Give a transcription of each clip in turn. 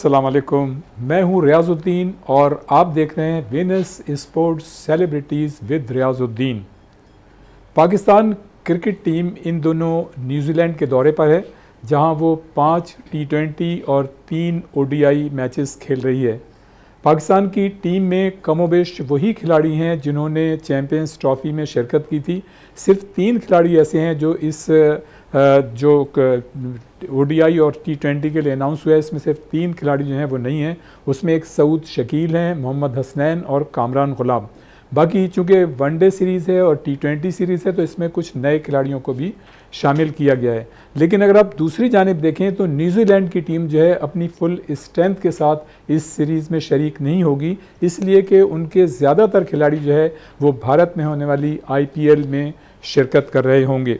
अस्सलाम वालेकुम, मैं हूं रियाजुद्दीन और आप देख रहे हैं Venus sports celebrities with Riazuddin. Pakistan cricket team इन दोनों न्यूजीलैंड के दौरे पर है, जहां वो 5 T20 और 3 ODI मैचेस खेल रही है। पाकिस्तान की टीम में कमोबेश वही खिलाड़ी हैं जिन्होंने चैम्पियंस ट्रॉफ़ी में शिरकत की थी। सिर्फ 3 खिलाड़ी ऐसे हैं जो इस जो ODI और T20 के लिए अनाउंस हुआ है, इसमें सिर्फ 3 खिलाड़ी जो हैं वो नहीं हैं। उसमें एक सऊद शकील हैं, मोहम्मद हसनैन और कामरान गुलाम। बाकी चूँकि वनडे सीरीज़ है और T20 सीरीज़ है तो इसमें कुछ नए खिलाड़ियों को भी शामिल किया गया है। लेकिन अगर आप दूसरी जानिब देखें तो न्यूजीलैंड की टीम जो है अपनी फुल स्ट्रेंथ के साथ इस सीरीज़ में शरीक नहीं होगी, इसलिए कि उनके ज़्यादातर खिलाड़ी जो है वो भारत में होने वाली IPL में शिरकत कर रहे होंगे।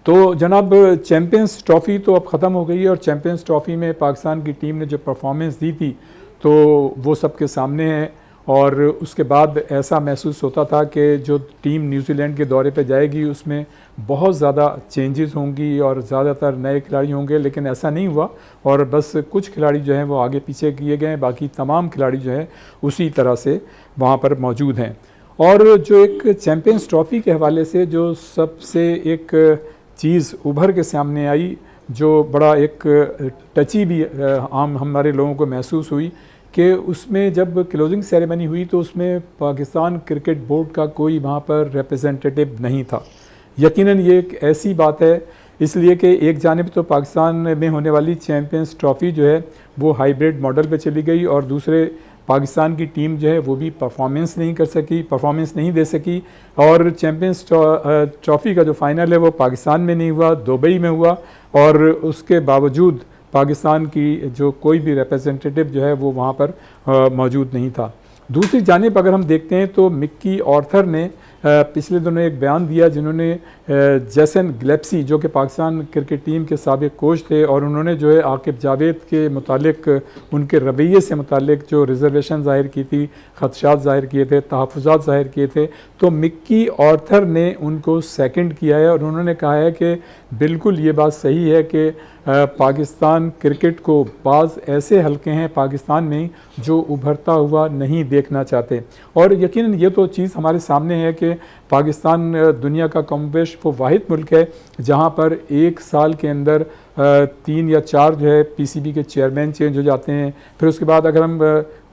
तो जनाब, चैम्पियंस ट्रॉफ़ी तो अब ख़त्म हो गई है और चैम्पियंस ट्रॉफ़ी में पाकिस्तान की टीम ने जो परफॉर्मेंस दी थी तो वो सबके सामने है। और उसके बाद ऐसा महसूस होता था कि जो टीम न्यूजीलैंड के दौरे पे जाएगी उसमें बहुत ज़्यादा चेंजेस होंगी और ज़्यादातर नए खिलाड़ी होंगे, लेकिन ऐसा नहीं हुआ और बस कुछ खिलाड़ी जो हैं वो आगे पीछे किए गए, बाकी तमाम खिलाड़ी जो हैं उसी तरह से वहाँ पर मौजूद हैं। और जो एक चैम्पियंस ट्रॉफ़ी के हवाले से जो सबसे एक चीज़ उभर के सामने आई, जो बड़ा एक टची भी आम हमारे लोगों को महसूस हुई कि उसमें जब क्लोजिंग सेरेमनी हुई तो उसमें पाकिस्तान क्रिकेट बोर्ड का कोई वहाँ पर रिप्रेजेंटेटिव नहीं था। यकीनन ये एक ऐसी बात है, इसलिए कि एक जानिब तो पाकिस्तान में होने वाली चैम्पियंस ट्रॉफ़ी जो है वो हाइब्रिड मॉडल पे चली गई और दूसरे पाकिस्तान की टीम जो है वो भी परफॉर्मेंस नहीं दे सकी और चैम्पियंस ट्रॉफ़ी का जो फ़ाइनल है वो पाकिस्तान में नहीं हुआ, दुबई में हुआ। और उसके बावजूद पाकिस्तान की जो कोई भी रिप्रेजेंटेटिव जो है वो वहाँ पर मौजूद नहीं था। दूसरी जानिब अगर हम देखते हैं तो मिक्की ऑर्थर ने पिछले दिनों एक बयान दिया, जिन्होंने जैसन गिलेप्सी जो कि पाकिस्तान क्रिकेट टीम के साबिक कोच थे और उन्होंने जो है आकिब जावेद के मुतालिक उनके रवैये से मुतालिक जो रिजर्वेशन ज़ाहिर की थी, ख़दशात ज़ाहिर किए थे, तहफ़्फ़ुज़ात ज़ाहिर किए थे, तो मिक्की ऑर्थर ने उनको सेकंड किया है और उन्होंने कहा है कि बिल्कुल ये बात सही है कि पाकिस्तान क्रिकेट को बाज़ ऐसे हलके हैं पाकिस्तान में जो उभरता हुआ नहीं देखना चाहते। और यकीनन ये तो चीज़ हमारे सामने है कि पाकिस्तान दुनिया का कमोबेश वो वाहिद मुल्क है जहाँ पर एक साल के अंदर 3 या 4 जो है PCB के चेयरमैन चेंज हो जाते हैं। फिर उसके बाद अगर हम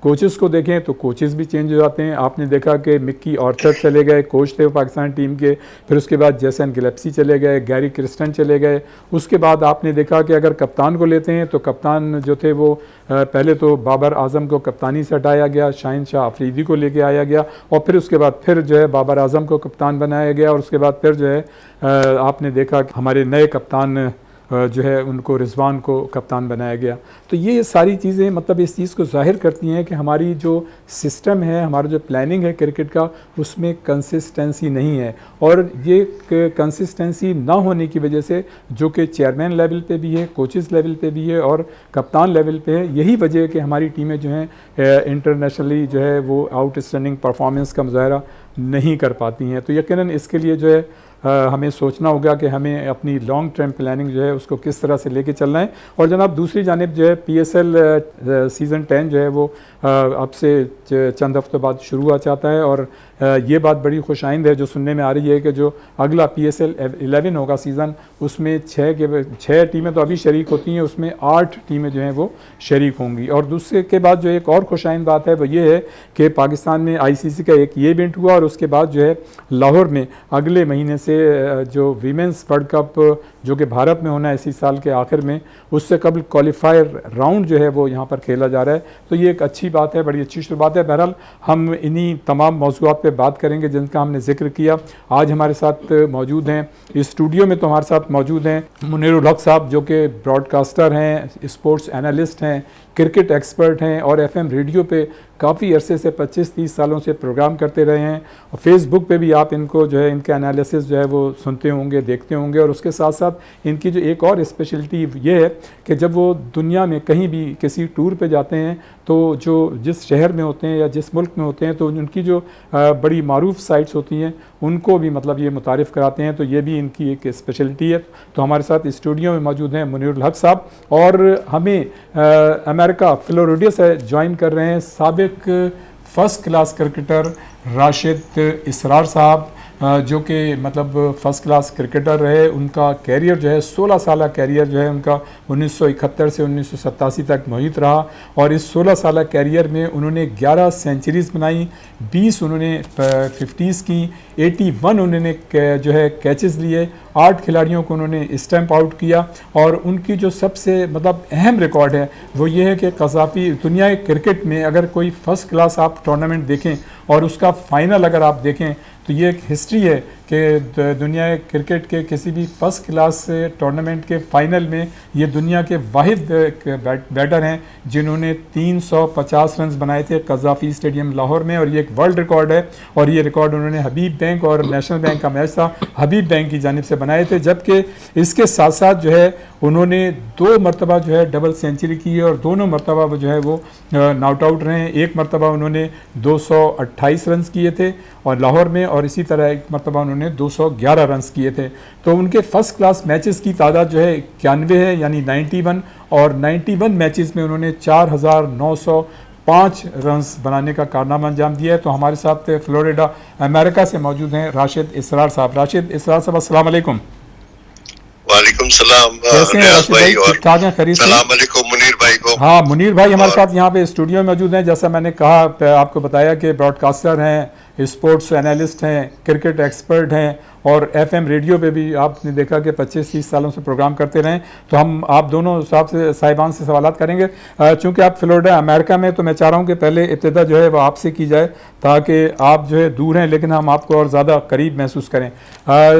कोचेस को देखें तो कोचेस भी चेंज हो जाते हैं। आपने देखा कि मिक्की ऑर्थर चले गए, कोच थे पाकिस्तान टीम के, फिर उसके बाद जैसन गिलेप्सी चले गए, गैरी क्रिस्टन चले गए। उसके बाद आपने देखा कि अगर कप्तान को लेते हैं तो कप्तान जो थे वो पहले तो बाबर आजम को कप्तानी से हटाया गया, शाहिन शाह अफरीदी को लेके आया गया और फिर उसके बाद फिर जो है बाबर आजम को कप्तान बनाया गया और उसके बाद फिर जो है आपने देखा कि हमारे नए कप्तान जो है उनको रिजवान को कप्तान बनाया गया। तो ये सारी चीज़ें मतलब इस चीज़ को ज़ाहिर करती हैं कि हमारी जो सिस्टम है, हमारा जो प्लानिंग है क्रिकेट का, उसमें कंसिस्टेंसी नहीं है। और ये कंसिस्टेंसी ना होने की वजह से जो कि चेयरमैन लेवल पे भी है, कोचेस लेवल पे भी है और कप्तान लेवल पे है, यही वजह है कि हमारी टीमें जो हैं इंटरनेशनली जो है वो आउटस्टैंडिंग परफॉर्मेंस का मुजाहरा नहीं कर पाती हैं। तो यकीनन इसके लिए जो है हमें सोचना होगा कि हमें अपनी लॉन्ग टर्म प्लानिंग जो है उसको किस तरह से लेके चलना है। और जनाब दूसरी जानिब जो है PSL सीज़न 10 जो है वो अब से चंद हफ्तों बाद शुरू हो जाता है और ये बात बड़ी खुशाइंद है जो सुनने में आ रही है कि जो अगला PSL 11 होगा सीज़न, उसमें 6 टीमें तो अभी शरीक होती हैं, उसमें 8 टीमें जो हैं वो शरीक होंगी। और दूसरे के बाद जो एक और खुशाइंद बात है वो ये है कि पाकिस्तान में ICC का एक ये इवेंट हुआ और उसके बाद जो है लाहौर में अगले महीने से जो वीमेंस वर्ल्ड कप जो कि भारत में होना है इसी साल के आखिर में, उससे कबल क्वालिफायर राउंड जो है वो यहाँ पर खेला जा रहा है। तो ये एक अच्छी बात है, बड़ी अच्छी शुरुआत है। बहरहाल हम इन्हीं तमाम मौज़ूआत पे बात करेंगे जिनका हमने जिक्र किया। आज हमारे साथ मौजूद हैं इस स्टूडियो में, तो हमारे साथ मौजूद हैं मुनीरुल हक साहब जो कि ब्रॉडकास्टर हैं, स्पोर्ट्स एनालिस्ट हैं, क्रिकेट एक्सपर्ट हैं और FM रेडियो पे काफ़ी अरसे से 25-30 सालों से प्रोग्राम करते रहे हैं और फेसबुक पे भी आप इनको जो है इनके एनालिसिस जो है वो सुनते होंगे, देखते होंगे। और उसके साथ साथ इनकी जो एक और स्पेशलिटी ये है कि जब वो दुनिया में कहीं भी किसी टूर पे जाते हैं तो जो जिस शहर में होते हैं या जिस मुल्क में होते हैं तो उनकी जो बड़ी मारूफ साइट्स होती हैं उनको भी मतलब ये मुतारिफ़ कराते हैं। तो ये भी इनकी एक स्पेशलिटी है। तो हमारे साथ स्टूडियो में मौजूद हैं मुनीरुल हक साहब और हमें अमेरिका फ्लोरिडा से ज्वाइन कर रहे हैं साबिक फ़र्स्ट क्लास क्रिकेटर राशिद इसरार साहब, जो कि मतलब फ़र्स्ट क्लास क्रिकेटर रहे। उनका कैरियर जो है 16 साल कैरियर जो है उनका 1971 से 1987 तक मुहित रहा और इस 16 साल कैरियर में उन्होंने 11 सेंचुरीज़ बनाई, 20 उन्होंने 50s की, 81 उन्होंने जो है कैचेस लिए, 8 खिलाड़ियों को उन्होंने स्टैम्प आउट किया। और उनकी जो सबसे मतलब अहम रिकॉर्ड है वो ये है कि कज़ाफ़ी दुनिया क्रिकेट में अगर कोई फ़र्स्ट क्लास आप टूर्नामेंट देखें और उसका फ़ाइनल अगर आप देखें तो ये एक हिस्ट्री है कि दुनिया क्रिकेट के किसी भी फ़र्स्ट क्लास टूर्नामेंट के फ़ाइनल में ये दुनिया के वाहिद बैटर हैं जिन्होंने 350 रन बनाए थे कज़ाफ़ी स्टेडियम लाहौर में। और ये एक वर्ल्ड रिकॉर्ड है और ये रिकॉर्ड उन्होंने हबीब बैंक और नेशनल बैंक का मैच था, हबीब बैंक की जानिब से बनाए थे। जबकि इसके साथ साथ जो है उन्होंने 2 मरतबा जो है डबल सेंचुरी की है और दोनों मरतबा वो जो है वो नॉट आउट रहे हैं। एक मरतबा उन्होंने 228 रन किए थे और लाहौर में, और इसी तरह एक मरतबा उन्होंने 211 रन किए थे। तो उनके फ़र्स्ट क्लास मैचेस की तादाद जो है 91 है, यानी 91, और 91 मैचेस में उन्होंने 4905 रन्स बनाने का कारनामा अंजाम दिया है। तो हमारे साथ फ्लोरिडा अमेरिका से मौजूद हैं राशिद इसरार साहब। राशिद इसरार साहब अस्सलाम वालेकुम। वालेकुम सलाम। कैसे हैं राशिद भाई? ठीक ठाक हैं? खैरियत से? सलाम अलैकुम मुनीर भाई को। हाँ, मुनीर भाई हमारे साथ यहाँ पे स्टूडियो में मौजूद हैं। जैसा मैंने कहा, आपको बताया कि ब्रॉडकास्टर हैं, स्पोर्ट्स एनालिस्ट हैं, क्रिकेट एक्सपर्ट हैं और FM रेडियो पे भी आपने देखा कि 25-30 सालों से प्रोग्राम करते रहें। तो हम आप दोनों साहिबान से सवालात करेंगे। चूँकि आप फ्लोरिडा अमेरिका में, तो मैं चाह रहा हूँ कि पहले इब्तिदा जो है वो आपसे की जाए ताकि आप जो है दूर हैं लेकिन हम आपको और ज़्यादा करीब महसूस करें।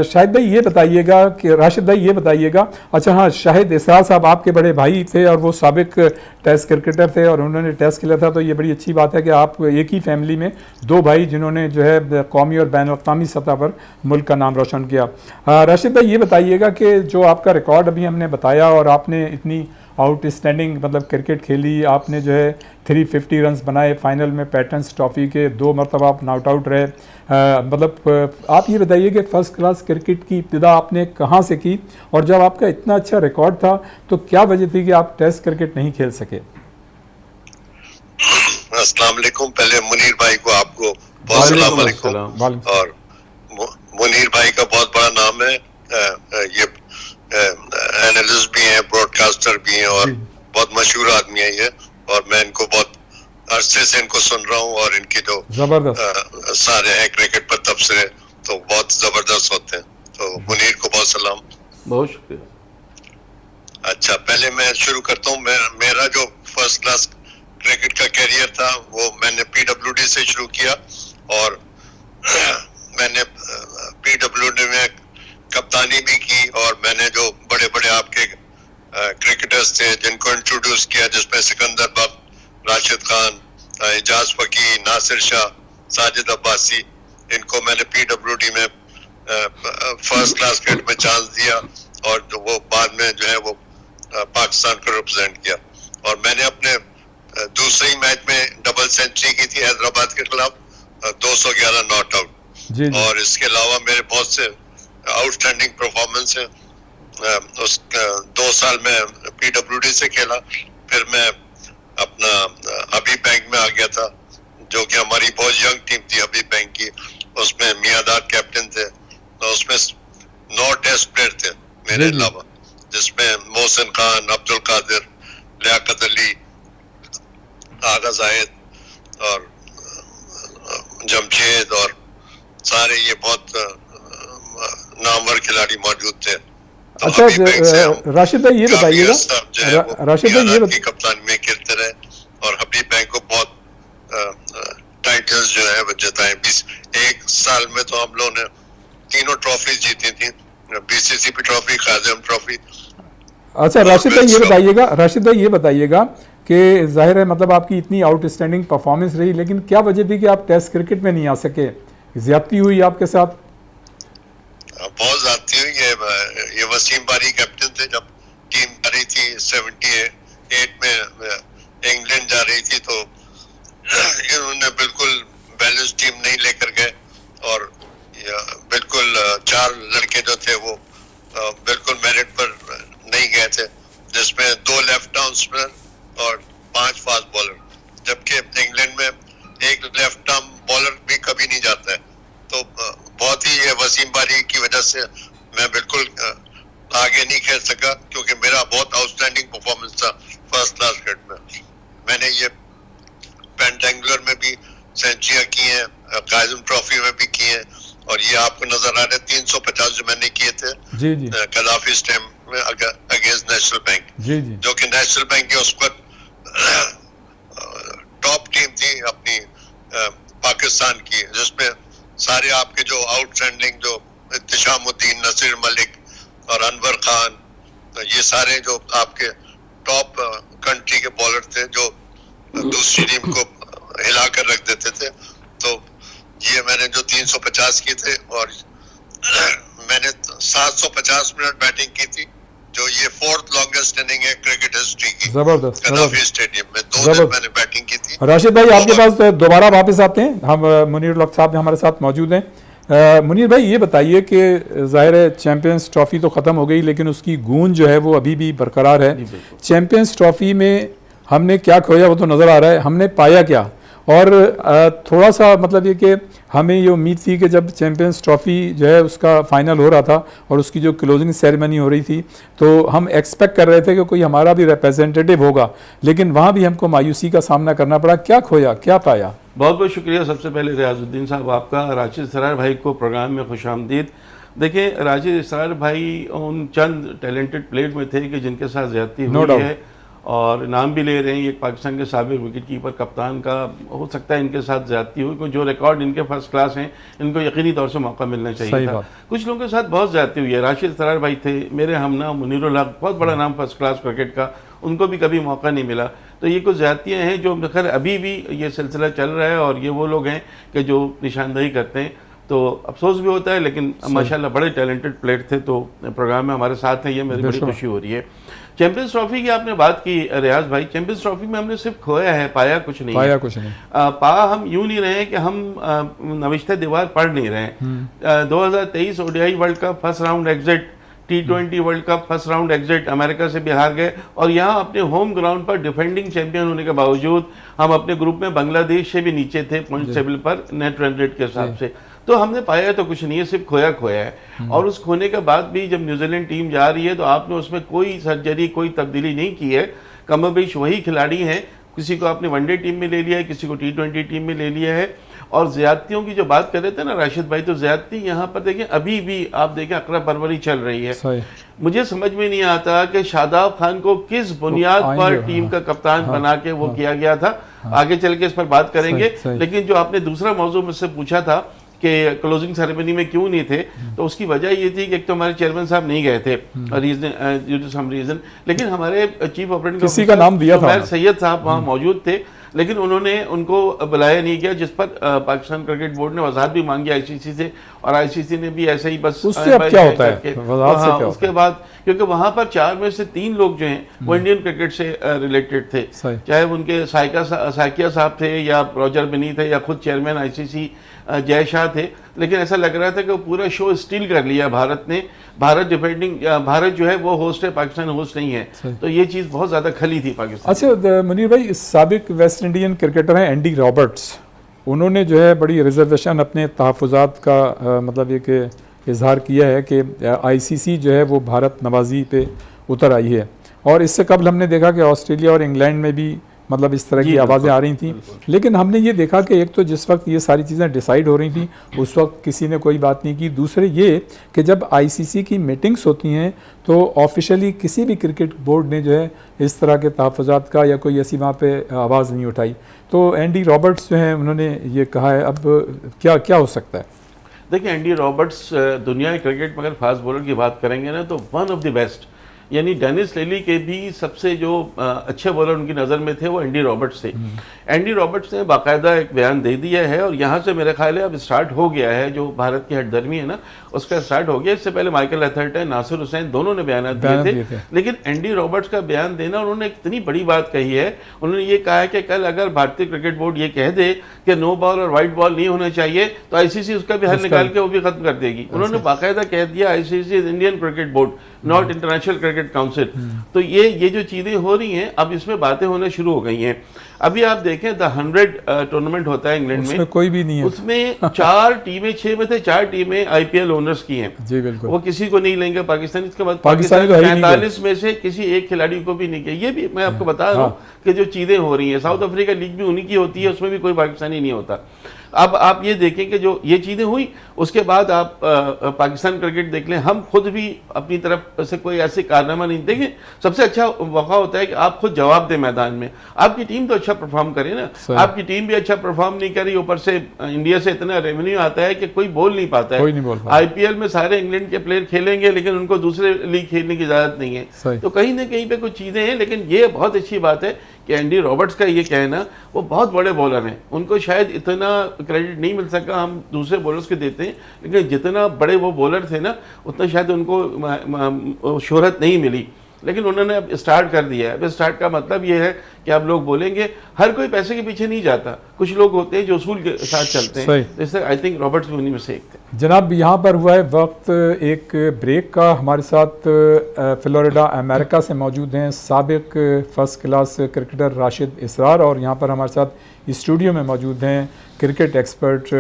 शाहिद भाई ये बताइएगा कि राशिद भाई ये बताइएगा, अच्छा हाँ, शाहिद इसरार साहब आपके बड़े भाई थे और वो साबिक टेस्ट क्रिकेटर थे और उन्होंने टेस्ट खेला था। तो ये बड़ी अच्छी बात है कि आप एक ही फैमिली में 2 भाई जिन्होंने जो है कौमी और बैनुल-अक़वामी सतह पर मुल्क का नाम रोशन किया। राशिद भाई ये बताइएगा कि जो आपका रिकॉर्ड अभी हमने बताया और आपने इतनी आउटस्टैंडिंग मतलब क्रिकेट खेली, आपने जो है 350 रन्स बनाए, फाइनल में पैटर्न्स ट्रॉफी के 2 मरतबा आप नॉट आउट रहे। मतलब आप ये बताइए कि फ़र्स्ट क्लास क्रिकेट की इब्तिदा आपने कहाँ से की और जब आपका इतना अच्छा रिकॉर्ड था तो क्या वजह थी कि आप टेस्ट क्रिकेट नहीं खेल सके? अस्सलाम वालेकुम। पहले मुनीर भाई को आपको बहुत सलाम वालेकुम। और मुनीर भाई का बहुत बड़ा नाम है, ये एनालिस्ट भी हैं, ब्रॉडकास्टर भी हैं और बहुत मशहूर आदमी है ये। और मैं इनको बहुत अरसे से इनको सुन रहा हूँ और इनके जो सारे हैं क्रिकेट पर तबसरे तो बहुत जबरदस्त होते हैं। तो मुनीर को बहुत सलाम। बहुत शुक्रिया। अच्छा, पहले मैं शुरू करता हूँ। मेरा जो फर्स्ट क्लास क्रिकेट का कैरियर था वो मैंने PWD से शुरू किया और मैंने PWD में कप्तानी भी की और मैंने जो बड़े बड़े आपके क्रिकेटर्स थे जिनको इंट्रोड्यूस किया, जिसमें सिकंदर बख्त, राशिद खान, एजाज फकीर, नासिर शाह, साजिद अब्बासी, इनको मैंने PWD में फर्स्ट क्लास क्रिकेट में चांस दिया और वो बाद में जो है वो पाकिस्तान को रिप्रेजेंट किया। और मैंने अपने दूसरे मैच में डबल सेंचुरी की थी हैदराबाद के खिलाफ, 211 नॉट आउट। और इसके अलावा मेरे बहुत से आउटस्टैंडिंग परफॉर्मेंस है। उस 2 साल में PWD से खेला, फिर मैं अपना हबीब बैंक में आ गया था जो कि हमारी बहुत यंग टीम थी हबीब बैंक की। उसमें मियादार कैप्टन थे, तो उसमें 9 टेस्ट प्लेयर थे मेरे अलावा, जिसमें मोहसिन खान, अब्दुल कादिर, लियाकत अली, आगा जाहिद और जमशेद और सारे ये बहुत नामवर खिलाड़ी मौजूद थे। तो अच्छा राशिद भाई ये बताइएगा, राशिद भाई ये कप्तान में खेलते रहे और हबीब बैंक को बहुत टाइटल्स जो है वो जिताए। 1 साल में तो हम लोगों ने 3 ट्रॉफी जीती थी, BCCP ट्रॉफी, खादिम ट्रॉफी। अच्छा राशिद भाई ये बताइएगा कि जाहिर है मतलब आपकी इतनी आउटस्टैंडिंग परफॉर्मेंस रही, लेकिन क्या वजह थी कि आप टेस्ट क्रिकेट में नहीं आ सके? ज्यादती हुई आपके साथ? बहुत ज्यादती हुई है। ये वसीम बारी कैप्टन थे जब टीम जा रही थी 78 में इंग्लैंड जा रही थी, तो इन्होंने बिल्कुल बैलेंस टीम नहीं लेकर गए और बिल्कुल 4 लड़के जो थे वो बिल्कुल मेरिट पर नहीं गए थे, जिसमें 2 लेफ्ट आर्म स्पिनर और 5 फास्ट बॉलर, जबकि इंग्लैंड में एक लेफ्ट आर्म बॉलर भी कभी नहीं जाता है। तो बहुत ही ये वसीम बारी की वजह से मैं बिल्कुल आगे नहीं खेल सका, क्योंकि मेरा बहुत आउटस्टैंडिंग परफॉर्मेंस था फर्स्ट क्लास क्रिकेट में। मैंने ये पेंटेंगुलर में भी सेंचुरियां की हैं, काइजम ट्रॉफी में भी की हैं, और ये आपको नजर आ रहे 350 जो मैंने किए थे जी जी कदाफी स्टेम में अगेंस्ट नेशनल बैंक, जी जी, जो कि नेशनल बैंक की उस वक्त टॉप टीम थी अपनी पाकिस्तान की, जिसमें सारे आपके जो आउटस्टैंडिंग जो इत्तिशामुद्दीन, नसीर मलिक और अनवर खान, ये सारे जो आपके टॉप कंट्री के बॉलर थे जो दूसरी टीम को हिला कर रख देते थे। तो ये मैंने जो 350 किए थे और मैंने 750 मिनट बैटिंग की थी, जो ये 4th लॉन्गेस्ट इनिंग है क्रिकेट हिस्ट्री की। जबरदस्त कदाफी स्टेडियम में 2 दिन मैंने बैटिंग की थी। राशिद भाई आपके पास दोबारा वापस आते हैं, हम मुनीर उल हक साहब हमारे साथ मौजूद हैं। मुनीर भाई ये बताइए कि ज़ाहिर है चैंपियंस ट्रॉफी तो ख़त्म हो गई, लेकिन उसकी गूंज जो है वो अभी भी बरकरार है। चैंपियंस ट्रॉफी में हमने क्या खोया वो तो नज़र आ रहा है, हमने पाया क्या? और थोड़ा सा मतलब ये कि हमें ये उम्मीद थी कि जब चैंपियंस ट्रॉफी जो है उसका फाइनल हो रहा था और उसकी जो क्लोजिंग सेरेमनी हो रही थी, तो हम एक्सपेक्ट कर रहे थे कि कोई हमारा भी रिप्रेजेंटेटिव होगा, लेकिन वहाँ भी हमको मायूसी का सामना करना पड़ा। क्या खोया, क्या पाया? बहुत बहुत शुक्रिया सबसे पहले रियाजुद्दीन साहब आपका। राशिद इसरार भाई को प्रोग्राम में खुशामदीद। देखिए, राशिद इसरार भाई उन चंद टैलेंटेड प्लेयर में थे कि जिनके साथ ज़्यादती हुई है और नाम भी ले रहे हैं। एक पाकिस्तान के साबिक विकेट कीपर कप्तान का हो सकता है इनके साथ ज़्यादती हुई, क्योंकि जो रिकॉर्ड इनके फर्स्ट क्लास हैं इनको यकीनी तौर से मौका मिलना चाहिए था। कुछ लोगों के साथ बहुत ज़्यादती हुई है। राशिद इसरार भाई थे, मेरे हमनाम मुनीर उल हक, बहुत बड़ा नाम फर्स्ट क्लास क्रिकेट का, उनको भी कभी मौका नहीं मिला। तो ये कुछ ज़्यादतियाँ हैं जो खैर अभी भी ये सिलसिला चल रहा है, और ये वो लोग हैं कि जो निशानदही करते हैं। तो अफसोस भी होता है, लेकिन माशाल्लाह बड़े टैलेंटेड प्लेयर थे, तो प्रोग्राम में हमारे साथ हैं, ये मेरी बड़ी खुशी हो रही है। चैंपियंस ट्रॉफी की आपने बात की रियाज भाई, चैंपियंस ट्रॉफी में हमने सिर्फ खोया है, पाया कुछ नहीं। पा हम यूं नहीं रहे कि हम नविश्ते दीवार पढ़ नहीं रहे। 2023 ODI world cup first round exit, T20 world cup first round exit, America से भी हार गए, और यहाँ अपने होम ग्राउंड पर डिफेंडिंग चैंपियन होने के बावजूद हम अपने ग्रुप में बांग्लादेश से भी नीचे थे पॉइंट टेबल पर नेट रन रेट के हिसाब से। तो हमने पाया तो कुछ नहीं है, सिर्फ खोया है। और उस खोने के बाद भी जब न्यूजीलैंड टीम जा रही है तो आपने उसमें कोई सर्जरी, कोई तब्दीली नहीं की है। कमोबेश वही खिलाड़ी हैं, किसी को आपने वनडे टीम में ले लिया है, किसी को T20 टीम में ले लिया है। और ज़्यादतियों की जो बात कर रहे थे ना राशिद भाई, तो ज़्यादती यहाँ पर देखें अभी भी आप देखें अकरा परवरी चल रही है। मुझे समझ में नहीं आता कि शादाब खान को किस बुनियाद पर टीम का कप्तान बना के वो किया गया था। आगे चल के इस पर बात करेंगे। लेकिन जो आपने दूसरा मौजू मुझसे पूछा था कि क्लोजिंग सेरेमनी में क्यों नहीं थे, तो उसकी वजह ये थी कि एक तो हमारे चेयरमैन साहब नहीं गए थे रीजन, लेकिन हमारे चीफ ऑपरेटिंग किसी का नाम दिया था, सैयद साहब वहाँ मौजूद थे, लेकिन उन्होंने उनको बुलाया नहीं गया, जिस पर पाकिस्तान क्रिकेट बोर्ड ने वजाहत भी मांगी आईसीसी से, और आईसीसी ने भी ऐसे ही बस उससे अब क्या होता है उसके बाद, क्योंकि वहां पर 4 में से 3 लोग जो हैं वो इंडियन क्रिकेट से रिलेटेड थे, चाहे उनके साकिया साहब थे या रॉजर बिनी थे या खुद चेयरमैन आईसीसी जय शाह थे। लेकिन ऐसा लग रहा था कि वो पूरा शो स्टील कर लिया भारत ने। भारत जो है वो होस्ट है, पाकिस्तान होस्ट नहीं है, तो ये चीज़ बहुत ज़्यादा खली थी पाकिस्तान। अच्छा मुनीर भाई, साबिक वेस्ट इंडियन क्रिकेटर हैं एंडी रॉबर्ट्स, उन्होंने जो है बड़ी रिजर्वेशन अपने तहफ़्फ़ुज़ात का मतलब ये कि इजहार किया है कि आईसीसी जो है वो भारत नवाजी पे उतर आई है। और इससे कबल हमने देखा कि ऑस्ट्रेलिया और इंग्लैंड में भी मतलब इस तरह की आवाज़ें आ रही थी, लेकिन हमने ये देखा कि एक तो जिस वक्त ये सारी चीज़ें डिसाइड हो रही थी उस वक्त किसी ने कोई बात नहीं की। दूसरे ये कि जब आईसीसी की मीटिंग्स होती हैं तो ऑफिशियली किसी भी क्रिकेट बोर्ड ने जो है इस तरह के तहफ़्फ़ुज़ात का या कोई ऐसी वहाँ पे आवाज़ नहीं उठाई। तो एंडी रॉबर्ट्स जो हैं उन्होंने ये कहा है, अब क्या हो सकता है? देखिए, एंडी रॉबर्ट्स दुनिया के क्रिकेट में अगर फास्ट बॉलर की बात करेंगे ना तो वन ऑफ द बेस्ट, यानी डेनिस लेली के भी सबसे जो अच्छे बॉलर उनकी नज़र में थे वो एंडी रॉबर्ट्स थे। एंडी रॉबर्ट्स ने बाकायदा एक बयान दे दिया है और यहाँ से मेरा ख्याल है अब स्टार्ट हो गया है, जो भारत की हटदर्मी है ना उसका स्टार्ट हो गया। इससे पहले माइकल एथर्टन, नासिर हुसैन दोनों ने बयान दिए थे, लेकिन एंडी रॉबर्ट्स का बयान देना, उन्होंने एक इतनी बड़ी बात कही है। उन्होंने ये कहा है कि कल अगर भारतीय क्रिकेट बोर्ड ये कह दे कि नो बॉल और वाइट बॉल नहीं होना चाहिए तो आईसीसी उसका भी हल निकाल के वो भी खत्म कर देगी। उन्होंने बाकायदा कह दिया ICC is Indian cricket board, not international cricket council. तो ये जो चीज़ें हो रही हैं अब इसमें बातें होने शुरू हो गई हैं। अभी आप देखें द 100 टूर्नामेंट होता है इंग्लैंड में, कोई भी नहीं है उसमें 4 टीमें, 6 में से 4 टीमें आईपीएल ओनर्स की हैं। जी बिल्कुल, वो किसी को नहीं लेंगे पाकिस्तान। इसके बाद पाकिस्तान 45 में से किसी एक खिलाड़ी को भी नहीं किया। ये भी मैं आपको बता रहा हूँ कि जो चीज़ें हो रही हैं, साउथ अफ्रीका लीग भी उन्हीं की होती है, उसमें भी कोई पाकिस्तानी नहीं होता। अब आप ये देखें कि जो ये चीज़ें हुई उसके बाद आप पाकिस्तान क्रिकेट देख लें, हम खुद भी अपनी तरफ से कोई ऐसे कारनामा नहीं देखें। सबसे अच्छा मौका होता है कि आप खुद जवाब दें मैदान में। आपकी टीम तो अच्छा परफॉर्म करे ना, आपकी टीम भी अच्छा परफॉर्म नहीं करी, ऊपर से इंडिया से इतना रेवेन्यू आता है कि कोई बोल नहीं पाता है। आईपीएल में सारे इंग्लैंड के प्लेयर खेलेंगे लेकिन उनको दूसरे लीग खेलने की इजाज़त नहीं है। तो कहीं ना कहीं पे कुछ चीज़ें हैं, लेकिन ये बहुत अच्छी बात है कि एंडी रॉबर्ट्स का ये कहना, वो बहुत बड़े बॉलर हैं, उनको शायद इतना क्रेडिट नहीं मिल सका, हम दूसरे बॉलर्स के देते हैं, लेकिन जितना बड़े वो बॉलर थे ना उतना शायद उनको शोहरत नहीं मिली। लेकिन उन्होंने अब स्टार्ट कर दिया है। अब स्टार्ट का मतलब ये है कि आप लोग बोलेंगे, हर कोई पैसे के पीछे नहीं जाता, कुछ लोग होते हैं जो उसूल के साथ चलते हैं। जैसे आई थिंक रॉबर्ट्स भी उन्हीं में से एक थे। जनाब यहाँ पर हुआ है वक्त एक ब्रेक का। हमारे साथ फ्लोरिडा अमेरिका से मौजूद हैं साबिक फर्स्ट क्लास क्रिकेटर राशिद इसरार, और यहाँ पर हमारे साथ स्टूडियो में मौजूद हैं क्रिकेट एक्सपर्ट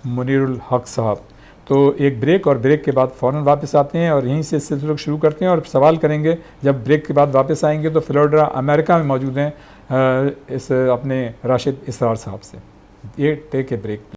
मुनीरुल हक साहब। तो एक ब्रेक, और ब्रेक के बाद फ़ौरन वापस आते हैं और यहीं से सिलसिला शुरू करते हैं और सवाल करेंगे। जब ब्रेक के बाद वापस आएंगे तो फ्लोरिडा अमेरिका में मौजूद हैं इस अपने राशिद इसरार साहब से। ये टेक ए ब्रेक।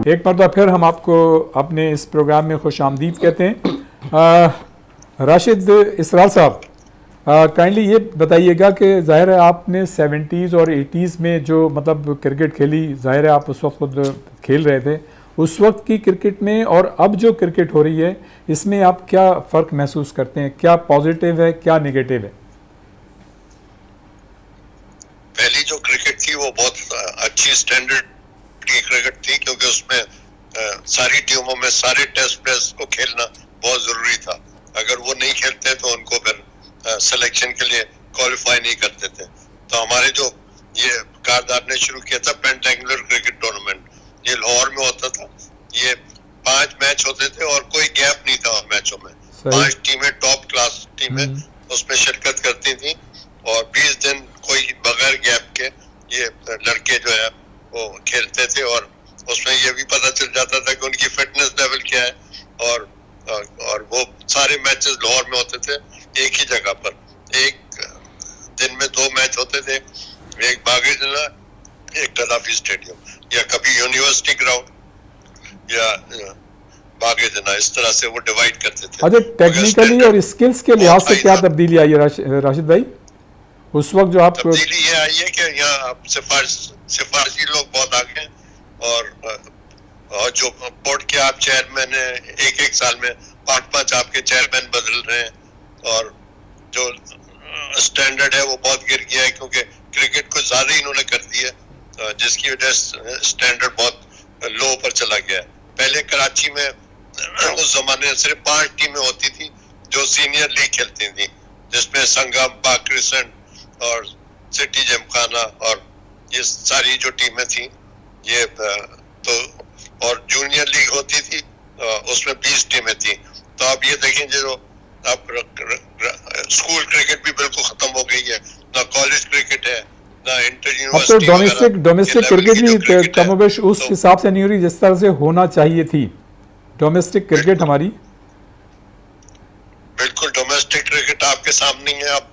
एक मरतबा फिर हम आपको अपने इस प्रोग्राम में खुश आमदीद कहते हैं। राशिद इसरार साहब, काइंडली ये बताइएगा कि ज़ाहिर है आपने 70s और 80s में जो मतलब क्रिकेट खेली, ज़ाहिर है आप उस वक्त खुद खेल रहे थे, उस वक्त की क्रिकेट में और अब जो क्रिकेट हो रही है इसमें आप क्या फ़र्क महसूस करते हैं? क्या पॉजिटिव है, क्या नेगेटिव है? पहली जो क्रिकेट थी वो बहुत अच्छी स्टैंडर्ड की क्रिकेट थी, क्योंकि उसमें सारी टीमों में सारे टेस्ट प्लेयर्स को खेलना बहुत जरूरी था। अगर वो नहीं खेलते तो उनको फिर सिलेक्शन के लिए क्वालिफाई नहीं करते थे। तो हमारे जो ये कारदार ने शुरू किया था पेंटेंगुलर क्रिकेट टूर्नामेंट, ये लाहौर में होता था। ये 5 मैच होते थे और कोई गैप नहीं था मैचों में। 5 टीमें टॉप क्लास टीमें उसमें शिरकत करती थी और 20 दिन कोई बगैर गैप के ये लड़के जो है वो खेलते थे, और उसमें ये भी पता चल जाता था कि उनकी फिटनेस लेवल क्या है। और वो सारे मैचेस लाहौर में होते थे एक ही जगह पर। एक दिन में 2 मैच होते थे, एक बागी जिला, एक गद्दाफी स्टेडियम, या कभी यूनिवर्सिटी ग्राउंड या बागी जिला, इस तरह से वो डिवाइड करते थे। अच्छा, टेक्निकली और स्किल्स के लिहाज से क्या तब्दीली आई है राशिद भाई? उस वक्त जो आप तब्दीली ये आई है कि यहाँ आप सिफारशी लोग बहुत आ गए और जो बोर्ड के आप चेयरमैन हैं, एक साल में 5 आपके चेयरमैन बदल रहे हैं और जो स्टैंडर्ड है वो बहुत गिर गया है क्योंकि क्रिकेट को ज्यादा ही इन्होंने कर दिया, जिसकी वजह से स्टैंडर्ड बहुत लो पर चला गया। पहले कराची में उस जमाने में सिर्फ 5 टीमें होती थी जो सीनियर लीग खेलती थी, जिसमें संगम, पाक क्रिसेंट और सिटी जिमखाना और ये सारी जो टीमें थी ये तो, और जूनियर लीग होती थी, उसमें 20 टीमें थी। तो आप ये देखें जो अब स्कूल क्रिकेट भी बिल्कुल खत्म हो गई है, ना कॉलेज क्रिकेट है ना इंटर अब तो यूनिवर्सिटी डोमेस्टिक क्रिकेट भी कमोबेश उस हिसाब से नहीं हो रही जिस तरह से होना चाहिए थी डोमेस्टिक क्रिकेट हमारी। बिल्कुल डोमेस्टिक क्रिकेट आपके सामने है। अब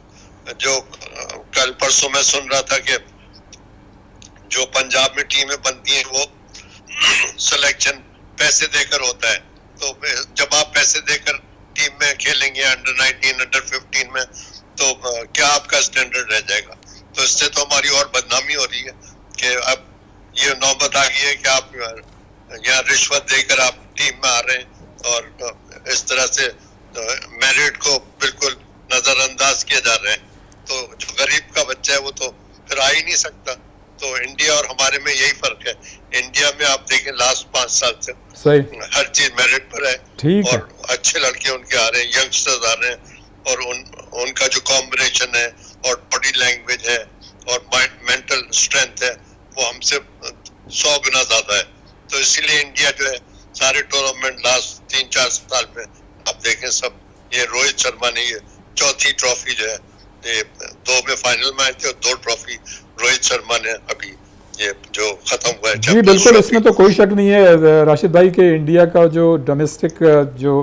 जो कल परसों में सुन रहा था कि जो पंजाब में टीमें बनती हैं वो सिलेक्शन पैसे देकर होता है, तो जब आप पैसे देकर टीम में खेलेंगे अंडर 19 अंडर 15 में तो क्या आपका स्टैंडर्ड रह जाएगा। तो इससे तो हमारी और बदनामी हो रही है कि अब ये नौबत आ गई है कि आप यहाँ रिश्वत देकर आप टीम में आ रहे हैं और इस तरह से मेरिट को बिल्कुल नजरअंदाज किया जा रहा है। तो जो गरीब का बच्चा है वो तो फिर आ ही नहीं सकता। तो इंडिया और हमारे में यही फर्क है। इंडिया में आप देखें लास्ट 5 साल से सही हर चीज मेरिट पर है और अच्छे लड़के उनके आ रहे हैं, यंगस्टर्स आ रहे हैं और उनका जो कॉम्बिनेशन है और बॉडी लैंग्वेज है और मेंटल स्ट्रेंथ है वो हमसे 100 गुना ज्यादा है। तो इसीलिए इंडिया जो है सारे टूर्नामेंट लास्ट 3-4 साल में आप देखें सब ये रोहित शर्मा ने ये 4थी ट्रॉफी जो है ये 2 में फाइनल में आए थे और 2 ट्रॉफी रोहित शर्मा ने अभी ये जो खत्म हुआ है। जी बिल्कुल, इसमें तो कोई शक नहीं है राशिद भाई के इंडिया का जो डोमेस्टिक जो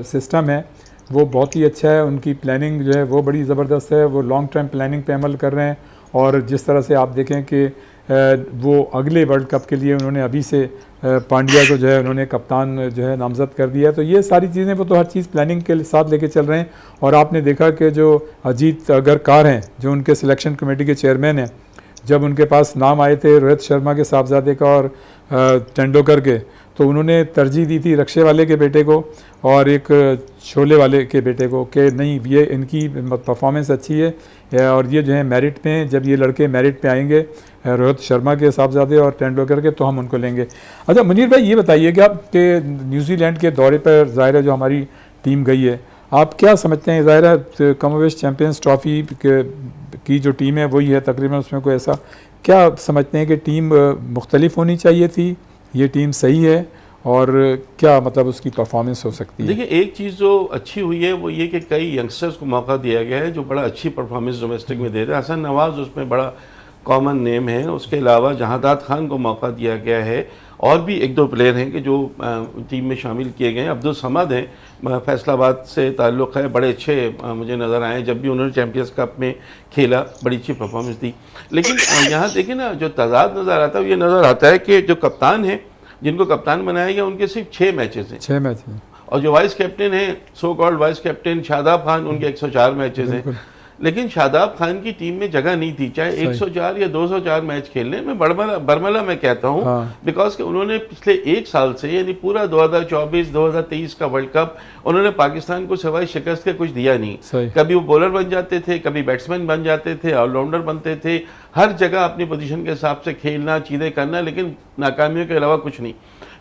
सिस्टम है वो बहुत ही अच्छा है। उनकी प्लानिंग जो है वो बड़ी ज़बरदस्त है, वो लॉन्ग टर्म प्लानिंग पे अमल कर रहे हैं और जिस तरह से आप देखें कि वो अगले वर्ल्ड कप के लिए उन्होंने अभी से पांड्या को जो है उन्होंने कप्तान जो है नामज़द कर दिया। तो ये सारी चीज़ें वो तो हर चीज़ प्लानिंग के साथ लेके चल रहे हैं। और आपने देखा कि जो अजीत अगरकार हैं जो उनके सिलेक्शन कमेटी के चेयरमैन हैं, जब उनके पास नाम आए थे रोहित शर्मा के साहबजादे का और तेंदुलकर के, तो उन्होंने तरजीह दी थी रक्षे वाले के बेटे को और एक शोले वाले के बेटे को कि नहीं ये इनकी परफॉर्मेंस अच्छी है और ये जो है मेरिट पे हैं। जब ये लड़के मेरिट पे आएंगे रोहित शर्मा के साहबजादे और तेंदुलकर के तो हम उनको लेंगे। अच्छा मुनीर भाई ये बताइए कि आप कि न्यूजीलैंड के दौरे पर ज़ाहिर है जो हमारी टीम गई है, आप क्या समझते हैं? ज़ाहिर है कमोवेश चैम्पियंस ट्रॉफी की जो टीम है वही है तकरीबन, उसमें कोई ऐसा क्या समझते हैं कि टीम मुख्तलिफ होनी चाहिए थी, ये टीम सही है और क्या मतलब उसकी परफॉर्मेंस हो सकती है? देखिए एक चीज़ जो अच्छी हुई है वो ये कि कई यंगस्टर्स को मौका दिया गया है जो बड़ा अच्छी परफॉर्मेंस डोमेस्टिक में दे रहे हैं। हसन नवाज़ उसमें बड़ा कॉमन नेम है। उसके अलावा जहादात खान को मौका दिया गया है और भी 1-2 प्लेयर हैं कि जो टीम में शामिल किए गए हैं। अब्दुल समद हैं, फैसलाबाद से ताल्लुक़ है, बड़े अच्छे मुझे नज़र आए जब भी उन्होंने चैम्पियंस कप में खेला, बड़ी अच्छी परफॉर्मेंस दी। लेकिन यहाँ देखिए ना जो तजाद नज़र आता है ये नज़र आता है कि जो कप्तान है जिनको कप्तान बनाया गया उनके सिर्फ 6 मैचेस हैं। 6 मैच हैं और जो वाइस कैप्टन है so called vice captain Shadab Khan, उनके 104 मैचेस हैं। लेकिन शादाब खान की टीम में जगह नहीं थी, चाहे 104 या 204 मैच खेलने में। बरमला मैं कहता हूँ बिकॉज कि उन्होंने पिछले 1 साल से यानी पूरा 2024-2023 का वर्ल्ड कप उन्होंने पाकिस्तान को सिवाय शिकस्त के कुछ दिया नहीं। कभी वो बॉलर बन जाते थे, कभी बैट्समैन बन जाते थे, ऑलराउंडर बनते थे, हर जगह अपनी पोजीशन के हिसाब से खेलना, चीज़ें करना, लेकिन नाकामियों के अलावा कुछ नहीं।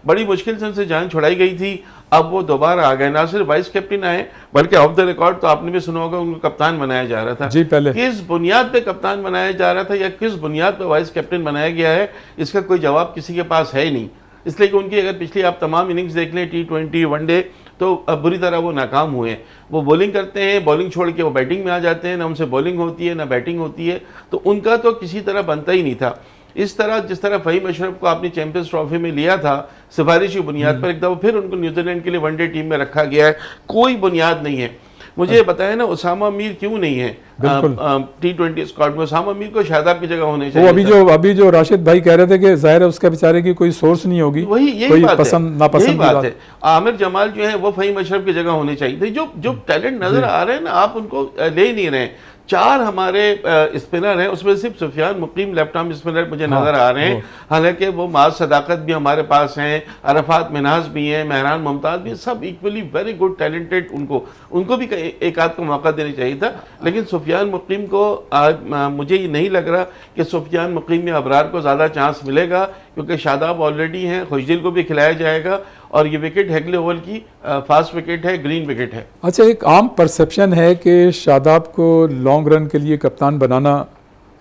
बड़ी मुश्किल से उनसे जान छुड़ाई गई थी, अब वो दोबारा आ गए। ना सिर्फ वाइस कैप्टन आए बल्कि ऑफ द रिकॉर्ड तो आपने भी सुना होगा उनको कप्तान बनाया जा रहा था। जी पहले किस बुनियाद पे कप्तान बनाया जा रहा था या किस बुनियाद पे वाइस कैप्टन बनाया गया है इसका कोई जवाब किसी के पास है ही नहीं। इसलिए कि उनकी अगर पिछली आप तमाम इनिंग्स देख लें T20 वनडे तो अब बुरी तरह वो नाकाम हुए हैं। वो बॉलिंग करते हैं, बॉलिंग छोड़ के वो बैटिंग में आ जाते हैं, ना उनसे बॉलिंग होती है ना बैटिंग होती है, तो उनका तो किसी तरह बनता ही नहीं था। इस तरह जिस तरह फ़हीम अशरफ को आपने चैंपियंस ट्रॉफी में लिया था सिफारिशी बुनियाद पर, एक दफ़ा फिर उनको न्यूजीलैंड के लिए वनडे टीम में रखा गया है, कोई बुनियाद नहीं है। मुझे बताया ना उसामा मीर क्यों नहीं है T20 स्क्वाड में? उसामा मीर को शादाब की जगह होने चाहिए। वो अभी जो राशिद भाई कह रहे थे कि जाहिर है उसका बेचारे की कोई सोर्स नहीं होगी, वही यही कोई बात पसंद नापसंद बात है। आमिर जमाल जो है वो फ़हीम अशरफ की जगह होने चाहिए थे। जो टैलेंट नजर आ रहे हैं ना आप उनको ले नहीं रहे। 4 हमारे स्पिनर हैं, उसमें सिर्फ सुफियान मुकीम लेफ्ट आर्म स्पिनर मुझे नजर आ रहे हैं। हालांकि वो माज सदाकत भी हमारे पास हैं, अरफात मिनाज भी हैं, मेहरान मुमताज़ भी, सब इक्वली वेरी गुड टैलेंटेड। उनको भी एक आध को मौका देना चाहिए था, लेकिन सुफियान मुकीम को आज मुझे ये नहीं लग रहा कि सुफियान मुकीम या अबरार को ज़्यादा चांस मिलेगा, क्योंकि शादाब ऑलरेडी हैं, खुशदिल को भी खिलाया जाएगा और ये विकेट हैगले ओवल की फास्ट विकेट है, ग्रीन विकेट है। अच्छा, एक आम परसेप्शन है कि शादाब को लॉन्ग रन के लिए कप्तान बनाना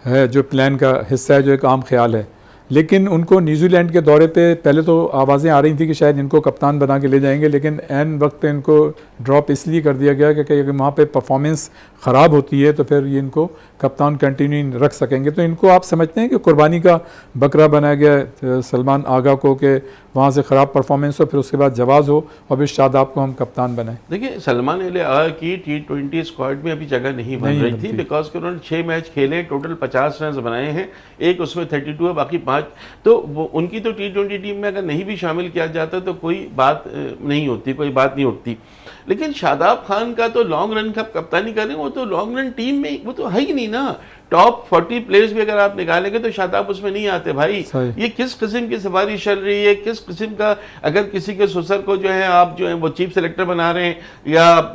है, जो प्लान का हिस्सा है, जो एक आम ख्याल है, लेकिन उनको न्यूजीलैंड के दौरे पे पहले तो आवाज़ें आ रही थी कि शायद इनको कप्तान बना के ले जाएंगे, लेकिन एन वक्त पे इनको ड्रॉप इसलिए कर दिया गया कि अगर वहाँ पे परफॉर्मेंस ख़राब होती है तो फिर ये इनको कप्तान कंटिन्यू रख सकेंगे। तो इनको आप समझते हैं कि कुर्बानी का बकरा बनाया गया सलमान आगा को, कि वहाँ से ख़राब परफॉर्मेंस हो, फिर उसके बाद जवाज़ हो और फिर शादाब को हम कप्तान बनाएं? देखिए, सलमान आगा की T20 स्क्वाड में अभी जगह नहीं बन रही थी, बिकॉज कि उन्होंने 6 मैच खेले, टोटल 50 रन बनाए हैं, एक उसमें 32 है, बाकी 5, तो वो उनकी तो T20 टीम में अगर नहीं भी शामिल किया जाता तो कोई बात नहीं होती, कोई बात नहीं उठती। लेकिन शादाब खान का तो लॉन्ग रन का कप्तानी कर रहे हैं, वो तो लॉन्ग रन टीम में वो तो है ही नहीं ना। टॉप 40 प्लेयर्स भी अगर आप निकालेंगे तो शादाब उसमें नहीं आते भाई। ये किस किस्म की सिफारिश चल रही है, किस किस्म का, अगर किसी के सुसर को जो है आप जो है वो चीफ सेलेक्टर बना रहे हैं, या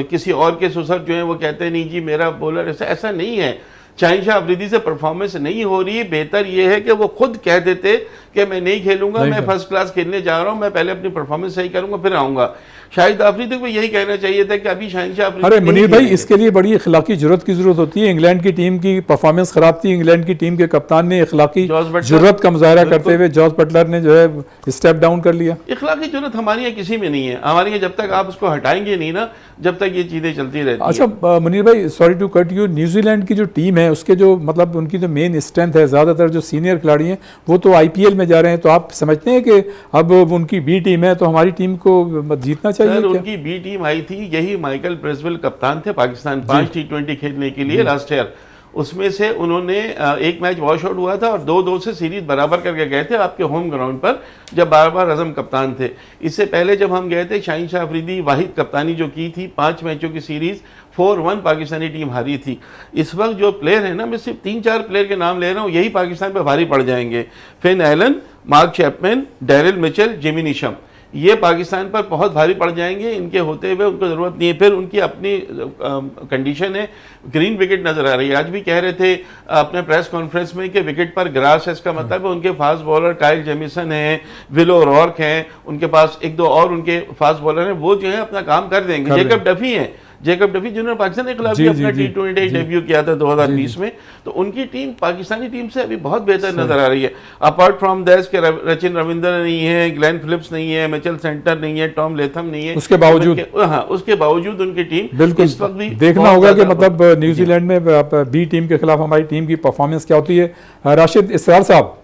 किसी और के सुसर जो है वो कहते हैं नहीं जी मेरा बॉलर, ऐसा नहीं है। शाहीन शाह अफरीदी से परफॉर्मेंस नहीं हो रही, बेहतर ये है कि वो खुद कह देते कि मैं नहीं खेलूंगा, मैं फर्स्ट क्लास खेलने जा रहा हूं, मैं पहले अपनी परफॉर्मेंस सही करूंगा फिर आऊंगा। शाहिद अफरीदी को यही कहना चाहिए था कि अभी शाहीन शाह अफरीदी। अरे मुनीर भाई, इसके लिए बड़ी इखलाकी जरूरत की जरूरत होती है। इंग्लैंड की टीम की परफॉर्मेंस खराब थी, इंग्लैंड की टीम के कप्तान ने इखलाकी जरूरत का मुजाहरा करते हुए जॉर्ज बटलर ने जो है स्टेप डाउन कर लिया। इखलाकी जरूरत हमारे यहाँ किसी में नहीं है, हमारे यहाँ जब तक आप उसको हटाएंगे नहीं ना, जब तक ये चीजें चलती रहती हैं। अच्छा मुनीर भाई, sorry to cut you, New Zealand की जो टीम है उसके जो मतलब उनकी जो मेन स्ट्रेंथ है, ज़्यादातर जो सीनियर खिलाड़ी हैं वो तो IPL में जा रहे हैं, तो आप समझते हैं कि अब उनकी बी टीम है तो हमारी टीम को जीतना चाहिए? उनकी बी टीम आई थी, यही माइकल ब्रेसवेल कप्तान थे पाकिस्तान 5 T20 खेलने के लिए लास्ट ईयर, उसमें से उन्होंने एक मैच वॉश आउट हुआ था और 2-2 से सीरीज बराबर करके गए थे आपके होम ग्राउंड पर, जब बार अजम कप्तान थे। इससे पहले जब हम गए थे, शाहीन शाह अफरीदी वाहिद कप्तानी जो की थी, 5 मैचों की सीरीज 4-1 पाकिस्तानी टीम हारी थी। इस वक्त जो प्लेयर है ना, मैं सिर्फ 3-4 प्लेयर के नाम ले रहा हूँ, यही पाकिस्तान पर भारी पड़ जाएंगे। Finn Allen, mark Chapman, Daryl Mitchell, Jimmy Neesham, ये पाकिस्तान पर बहुत भारी पड़ जाएंगे। इनके होते हुए उनको ज़रूरत नहीं है। फिर उनकी अपनी कंडीशन है, ग्रीन विकेट नज़र आ रही है। आज भी कह रहे थे अपने प्रेस कॉन्फ्रेंस में कि विकेट पर ग्रास है, इसका मतलब है उनके फास्ट बॉलर काइल जेमिसन हैं, विलो रॉर्क हैं, उनके पास 1-2 और उनके फास्ट बॉलर हैं, वो जो है अपना काम कर देंगे। जेकब डफी हैं, जेकब डफी जिन्होंने पाकिस्तान के खिलाफ भी अपना T20 डेब्यू किया था 2020 में, तो उनकी टीम पाकिस्तानी टीम से अभी बहुत बेहतर नजर आ रही है। अपार्ट फ्रॉम दैट के रचिन रविंद्र नहीं है, ग्लेन फिलिप्स नहीं है, मिचेल सेंटर नहीं है, टॉम लेथम नहीं है, उसके बावजूद उसके बावजूद उनकी टीम बिल्कुल इस वक्त भी देखना होगा कि मतलब न्यूजीलैंड में बी टीम के खिलाफ हमारी टीम की परफॉर्मेंस क्या होती है। राशिद इसरार साहब,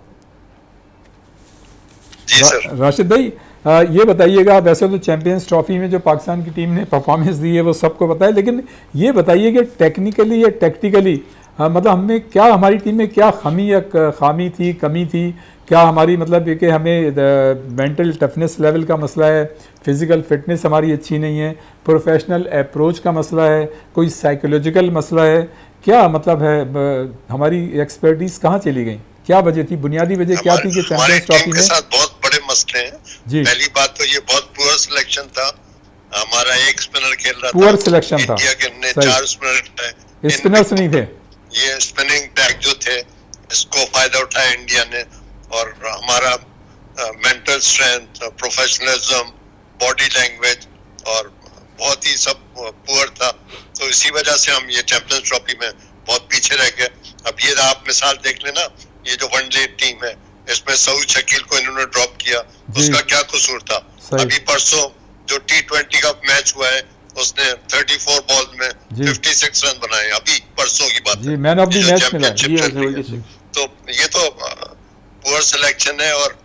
राशिद भाई ये बताइएगा, वैसे तो चैंपियंस ट्रॉफी में जो पाकिस्तान की टीम ने परफॉर्मेंस दी है वो सबको पता है, लेकिन ये बताइए कि टेक्निकली या टैक्टिकली मतलब हमें क्या, हमारी टीम में क्या खामी या खामी थी, कमी थी क्या हमारी, मतलब ये कि हमें मेंटल टफनेस लेवल का मसला है, फिज़िकल फिटनेस हमारी अच्छी नहीं है, प्रोफेशनल अप्रोच का मसला है, कोई साइकोलॉजिकल मसला है, क्या मतलब है, हमारी एक्सपर्टीज़ कहाँ चली गई, क्या वजह थी, बुनियादी वजह क्या थी कि चैंपियंस ट्रॉफी में मसले हैं। पहली बात तो ये बहुत पुअर सिलेक्शन था, हमारा एक स्पिनर खेल रहा था, पुअर सिलेक्शन था, इंडिया के 4 स्पिनर स्पिनर्स नहीं थे, ये स्पिनिंग टैग जो थे इसको फायदा उठाया इंडिया ने, और हमारा mental strength, professionalism, body language और बहुत ही सब पुअर था, तो इसी वजह से हम ये चैंपियंस ट्रॉफी में बहुत पीछे रह गए। अब ये आप मिसाल देख लेना, ये जो वनडे टीम है इसमें सऊद शकील को इन्होंने ड्रॉप किया, उसका क्या कसूर था। अभी परसों जो T20 का मैच हुआ है उसने 34 बॉल में 56 रन बनाए, अभी परसों की बात है, मैन ऑफ द मैच मिला। तो ये तो पुअर सिलेक्शन है और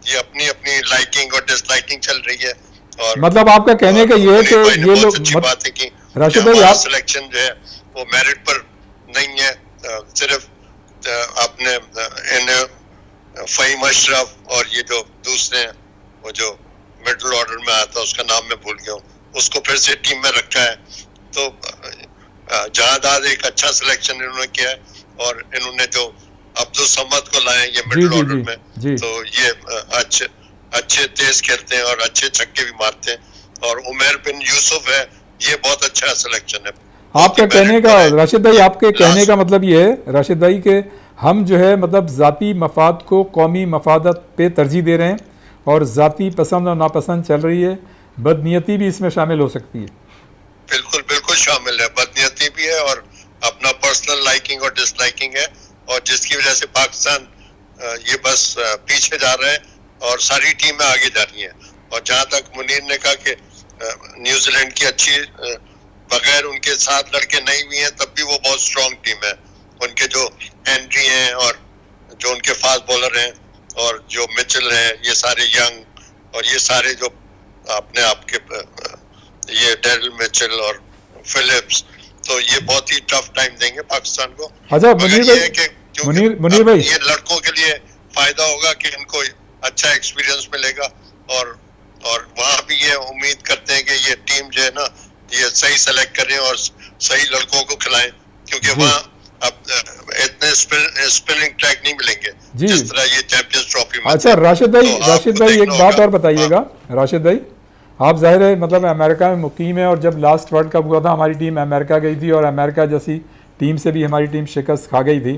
ये अपनी अपनी लाइकिंग और डिसलाइकिंग चल रही है। और मतलब आपका कहने का ये है कि ये लोग, अच्छी बात है कि राशिद भाई आप सिलेक्शन जो है वो मेरिट पर नहीं है, सिर्फ आपने इन फ़हीम अशरफ और ये जो दूसरे हैं वो जो मिडिल ऑर्डर में आया था उसका नाम मैं भूल गया हूँ, उसको फिर से टीम में रखा है। तो जहादाद एक अच्छा सिलेक्शन इन्होंने किया है, और इन्होंने जो अब्दुल समद को लाए ये जी मिडिल जी ऑर्डर जी में, जी तो ये अच्छे तेज खेलते हैं और अच्छे छक्के भी मारते हैं। और उमर बिन यूसुफ है, ये बहुत अच्छा सिलेक्शन है। आपका कहने का राशिद भाई, आपके कहने का लास्ट मतलब ये है राशिद भाई कि हम जो है मतलब ज़ाती मफाद को कौमी मफादत पे तरजीह दे रहे हैं और ज़ाती पसंद और नापसंद चल रही है, बदनीयती भी इसमें शामिल हो सकती है। बिल्कुल बिल्कुल शामिल है, बदनीयती भी है और अपना पर्सनल लाइकिंग और डिसलाइकिंग है, और जिसकी वजह से पाकिस्तान ये बस पीछे जा रहा है और सारी टीमें आगे जा रही हैं। और जहां तक मुनीर ने कहा कि न्यूजीलैंड की अच्छी बगैर उनके साथ लड़के नहीं भी हैं तब भी वो बहुत स्ट्रांग टीम है। उनके जो एंट्री हैं और जो उनके फास्ट बॉलर हैं और जो मिचेल हैं, ये सारे यंग और ये सारे जो अपने आप के ये डेरिल मिचेल और फिलिप्स, तो ये बहुत ही टफ टाइम देंगे पाकिस्तान को। अच्छा मगर मुनीर ये है भाई, कि क्योंकि मुनीर भाई, ये लड़कों के लिए फायदा होगा कि इनको अच्छा एक्सपीरियंस मिलेगा, और वहाँ भी ये उम्मीद करते हैं कि ये टीम जो है ना ये सही सेलेक्ट करें और सही लड़कों को खिलाएं, क्योंकि जी वहाँ अब इतने स्पिनिंग ट्रैक नहीं मिलेंगे जी। जिस तरह ये चैंपियंस ट्रॉफी में अच्छा थे। राशिद भाई, तो राशिद आपको भाई एक देखना बात होगा। और बताइएगा। राशिद भाई, आप जाहिर है मतलब अमेरिका में मुकीम है और जब लास्ट वर्ल्ड कप हुआ था हमारी टीम अमेरिका गई थी और अमेरिका जैसी टीम से भी हमारी टीम शिकस्त खा गई थी।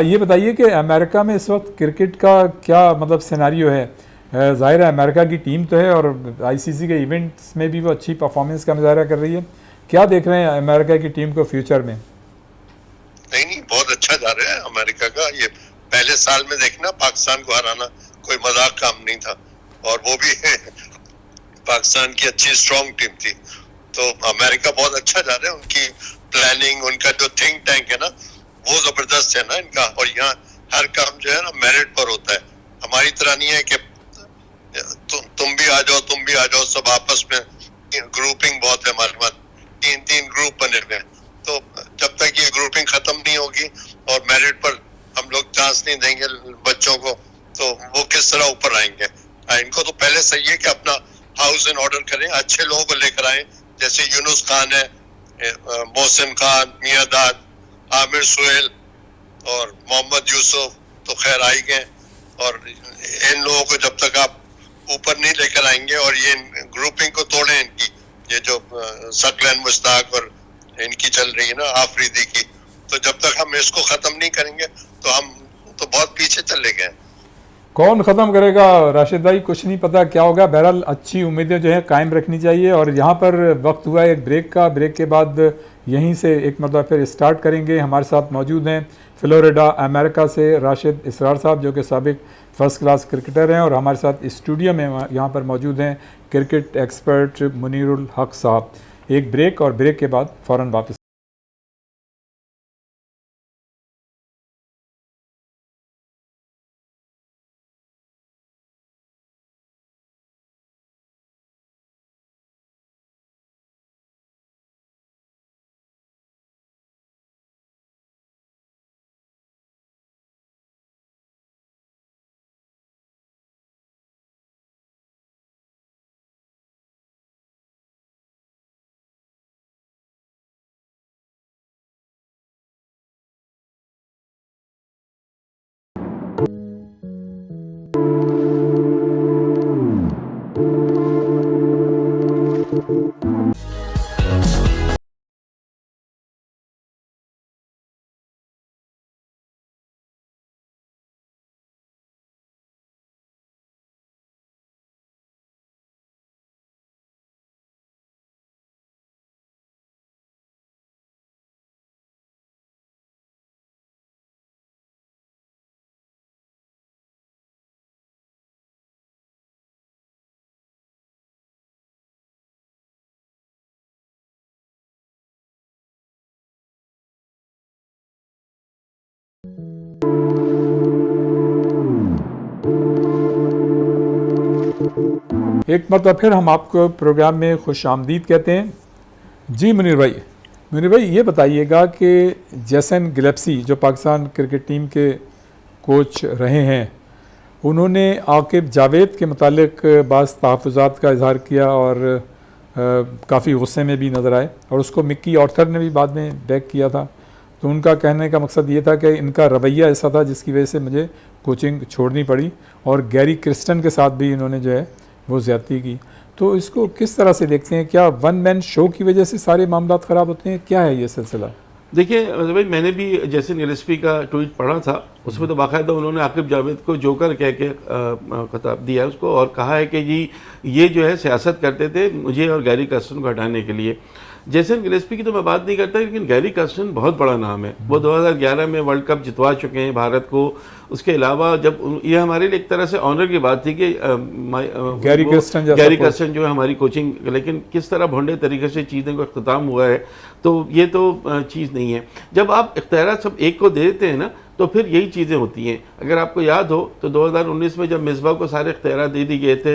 ये बताइए कि अमेरिका में इस वक्त क्रिकेट का क्या मतलब सिनेरियो है? ज़ाहिर है अमेरिका की टीम तो है और आईसीसी के इवेंट्स में भी वो अच्छी परफॉर्मेंस का मुजाहरा कर रही है। क्या देख रहे हैं अमेरिका की टीम को फ्यूचर में? नहीं, बहुत अच्छा जा रहा है अमेरिका का। ये पहले साल में देखना पाकिस्तान को हराना कोई मजाक काम नहीं था, और वो भी पाकिस्तान की अच्छी स्ट्रांग टीम थी। तो अमेरिका बहुत अच्छा जा रहा है, उनकी प्लानिंग, उनका जो थिंक टैंक है ना वो जबरदस्त है ना इनका। और यहाँ हर काम जो है ना मेरिट पर होता है, हमारी तरह नहीं है कि तुम भी आ जाओ, तुम भी आ जाओ, सब आपस में ग्रुपिंग बहुत है हमारे पास, 3-3 ग्रुप बने हुए हैं। तो जब तक ये ग्रुपिंग खत्म नहीं होगी और मेरिट पर हम लोग चांस नहीं देंगे बच्चों को, तो वो किस तरह ऊपर आएंगे। इनको तो पहले सही है कि अपना हाउस इन ऑर्डर करें, अच्छे लोगों को लेकर आए, जैसे यूनुस खान है, मोहसिन खान, मियादाद, आमिर सुहेल और मोहम्मद यूसुफ तो खैर आई गए। और इन लोगों को जब तक आप ऊपर नहीं लेकर आएंगे और ये ग्रुपिंग को तोड़ें इनकी, ये जो सकलन मुश्ताक और इनकी चल रही है ना आफरीदी की, तो जब तक हम इसको खत्म नहीं करेंगे तो हम तो बहुत पीछे चले गए। कौन ख़त्म करेगा राशिद भाई, कुछ नहीं पता क्या होगा। बहरहाल अच्छी उम्मीदें जो है कायम रखनी चाहिए। और यहाँ पर वक्त हुआ है एक ब्रेक का, ब्रेक के बाद यहीं से एक मतलब फिर स्टार्ट करेंगे। हमारे साथ मौजूद हैं फ्लोरिडा अमेरिका से राशिद इसरार साहब, जो कि साबिक फर्स्ट क्लास क्रिकेटर हैं, और हमारे साथ स्टूडियो में यहाँ पर मौजूद हैं क्रिकेट एक्सपर्ट मुनीरुल हक साहब। एक ब्रेक और ब्रेक के बाद फ़ौरन वापस। एक मतलब फिर हम आपको प्रोग्राम में खुश आमदीद कहते हैं। जी मुनीर भाई, ये बताइएगा कि जैसन गिलेप्सी जो पाकिस्तान क्रिकेट टीम के कोच रहे हैं, उन्होंने आकिब जावेद के मुतालिक बाज़ तहफ़्फ़ुज़ात का इज़हार किया और काफ़ी गुस्से में भी नज़र आए और उसको मिक्की ऑर्थर ने भी बाद में बैक किया था। तो उनका कहने का मकसद ये था कि इनका रवैया ऐसा था जिसकी वजह से मुझे कोचिंग छोड़नी पड़ी और गैरी क्रिस्टन के साथ भी इन्होंने जो है वो ज़्यादती की। तो इसको किस तरह से देखते हैं? क्या वन मैन शो की वजह से सारे मामला ख़राब होते हैं? क्या है ये सिलसिला? देखिए भाई, मैंने भी जैसे गिलेस्पी का ट्वीट पढ़ा था, उसमें तो बाकायदा उन्होंने आकिब जावेद को जोकर कह के खिताब दिया है उसको और कहा है कि जी ये जो है सियासत करते थे मुझे और गैरी कर्स्टन को हटाने के लिए। जेसन गिलेस्पी की तो मैं बात नहीं करता, लेकिन गैरी कर्स्टन बहुत बड़ा नाम है। वो 2011 में वर्ल्ड कप जितवा चुके हैं भारत को। उसके अलावा जब ये हमारे लिए एक तरह से ऑनर की बात थी कि गैरी कर्स्टन जो है हमारी कोचिंग, लेकिन किस तरह भोंडे तरीके से चीज़ें को अख्ताम हुआ है, तो ये तो चीज़ नहीं है। जब आप इख्तियारात सब एक को दे देते हैं ना, तो फिर यही चीज़ें होती हैं। अगर आपको याद हो तो 2019 में जब मिसबा को सारे इख्तियारात दे दिए गए थे,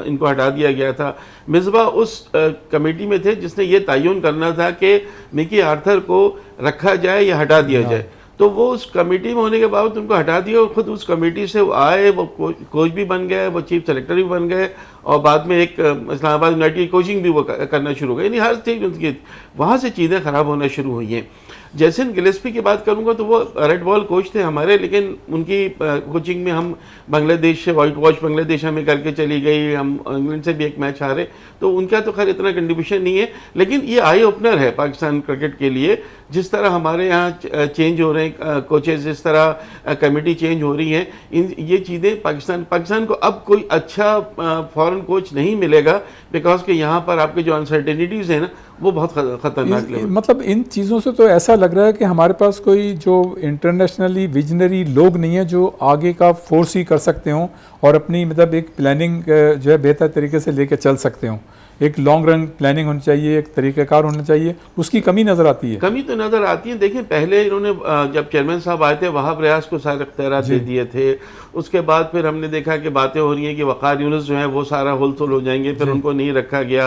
इनको हटा दिया गया था। मिसबा उस कमेटी में थे जिसने ये तयन करना था कि मिकी आर्थर को रखा जाए या हटा दिया जाए। तो वो उस कमेटी में होने के बावजूद उनको हटा दिया और ख़ुद उस कमेटी से वो आए, वो कोच भी बन गए, वो चीफ सेलेक्टर भी बन गए और बाद में एक इस्लामाबाद यूनाइटेड की कोचिंग भी वो करना शुरू हो गई। यानी हर चीज़ उनकी वहाँ से चीज़ें ख़राब होना शुरू हुई हैं। जेसन गिलेस्पी की बात करूंगा तो वो रेड बॉल कोच थे हमारे, लेकिन उनकी कोचिंग में हम बांग्लादेश से वाइट वॉश बांग्लादेश हमें करके चली गई, हम इंग्लैंड से भी एक मैच हारे। तो उनका तो खैर इतना कंट्रीब्यूशन नहीं है, लेकिन ये आई ओपनर है पाकिस्तान क्रिकेट के लिए। जिस तरह हमारे यहाँ चेंज हो रहे हैं कोचेस, जिस तरह कमेटी चेंज हो रही हैं, ये चीज़ें पाकिस्तान को अब कोई अच्छा फॉरेन कोच नहीं मिलेगा, बिकॉज कि यहाँ पर आपके जो अनसर्टेनिटीज़ हैं ना वो बहुत ख़तरनाक है। मतलब इन चीज़ों से तो ऐसा लग रहा है कि हमारे पास कोई जो इंटरनेशनली विजनरी लोग नहीं है जो आगे का फोर्स ही कर सकते हों और अपनी मतलब एक प्लानिंग जो है बेहतर तरीके से लेके चल सकते हों। एक लॉन्ग रन प्लानिंग होनी चाहिए, एक तरीक़ाकार होना चाहिए, उसकी कमी नज़र आती है। कमी तो नज़र आती है। देखिए पहले इन्होंने जब चेयरमैन साहब आए थे वहाब रियाज को सारे इख्तियारात दे दिए थे। उसके बाद फिर हमने देखा कि बातें हो रही हैं कि वक़ार यूनुस जो है वो सारा होलसोल हो जाएंगे, फिर उनको नहीं रखा गया।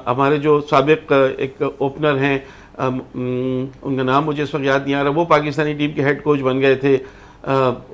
हमारे जो साबिक एक ओपनर हैं, उनका नाम मुझे इस वक्त याद नहीं आ रहा, वो पाकिस्तानी टीम के हेड कोच बन गए थे।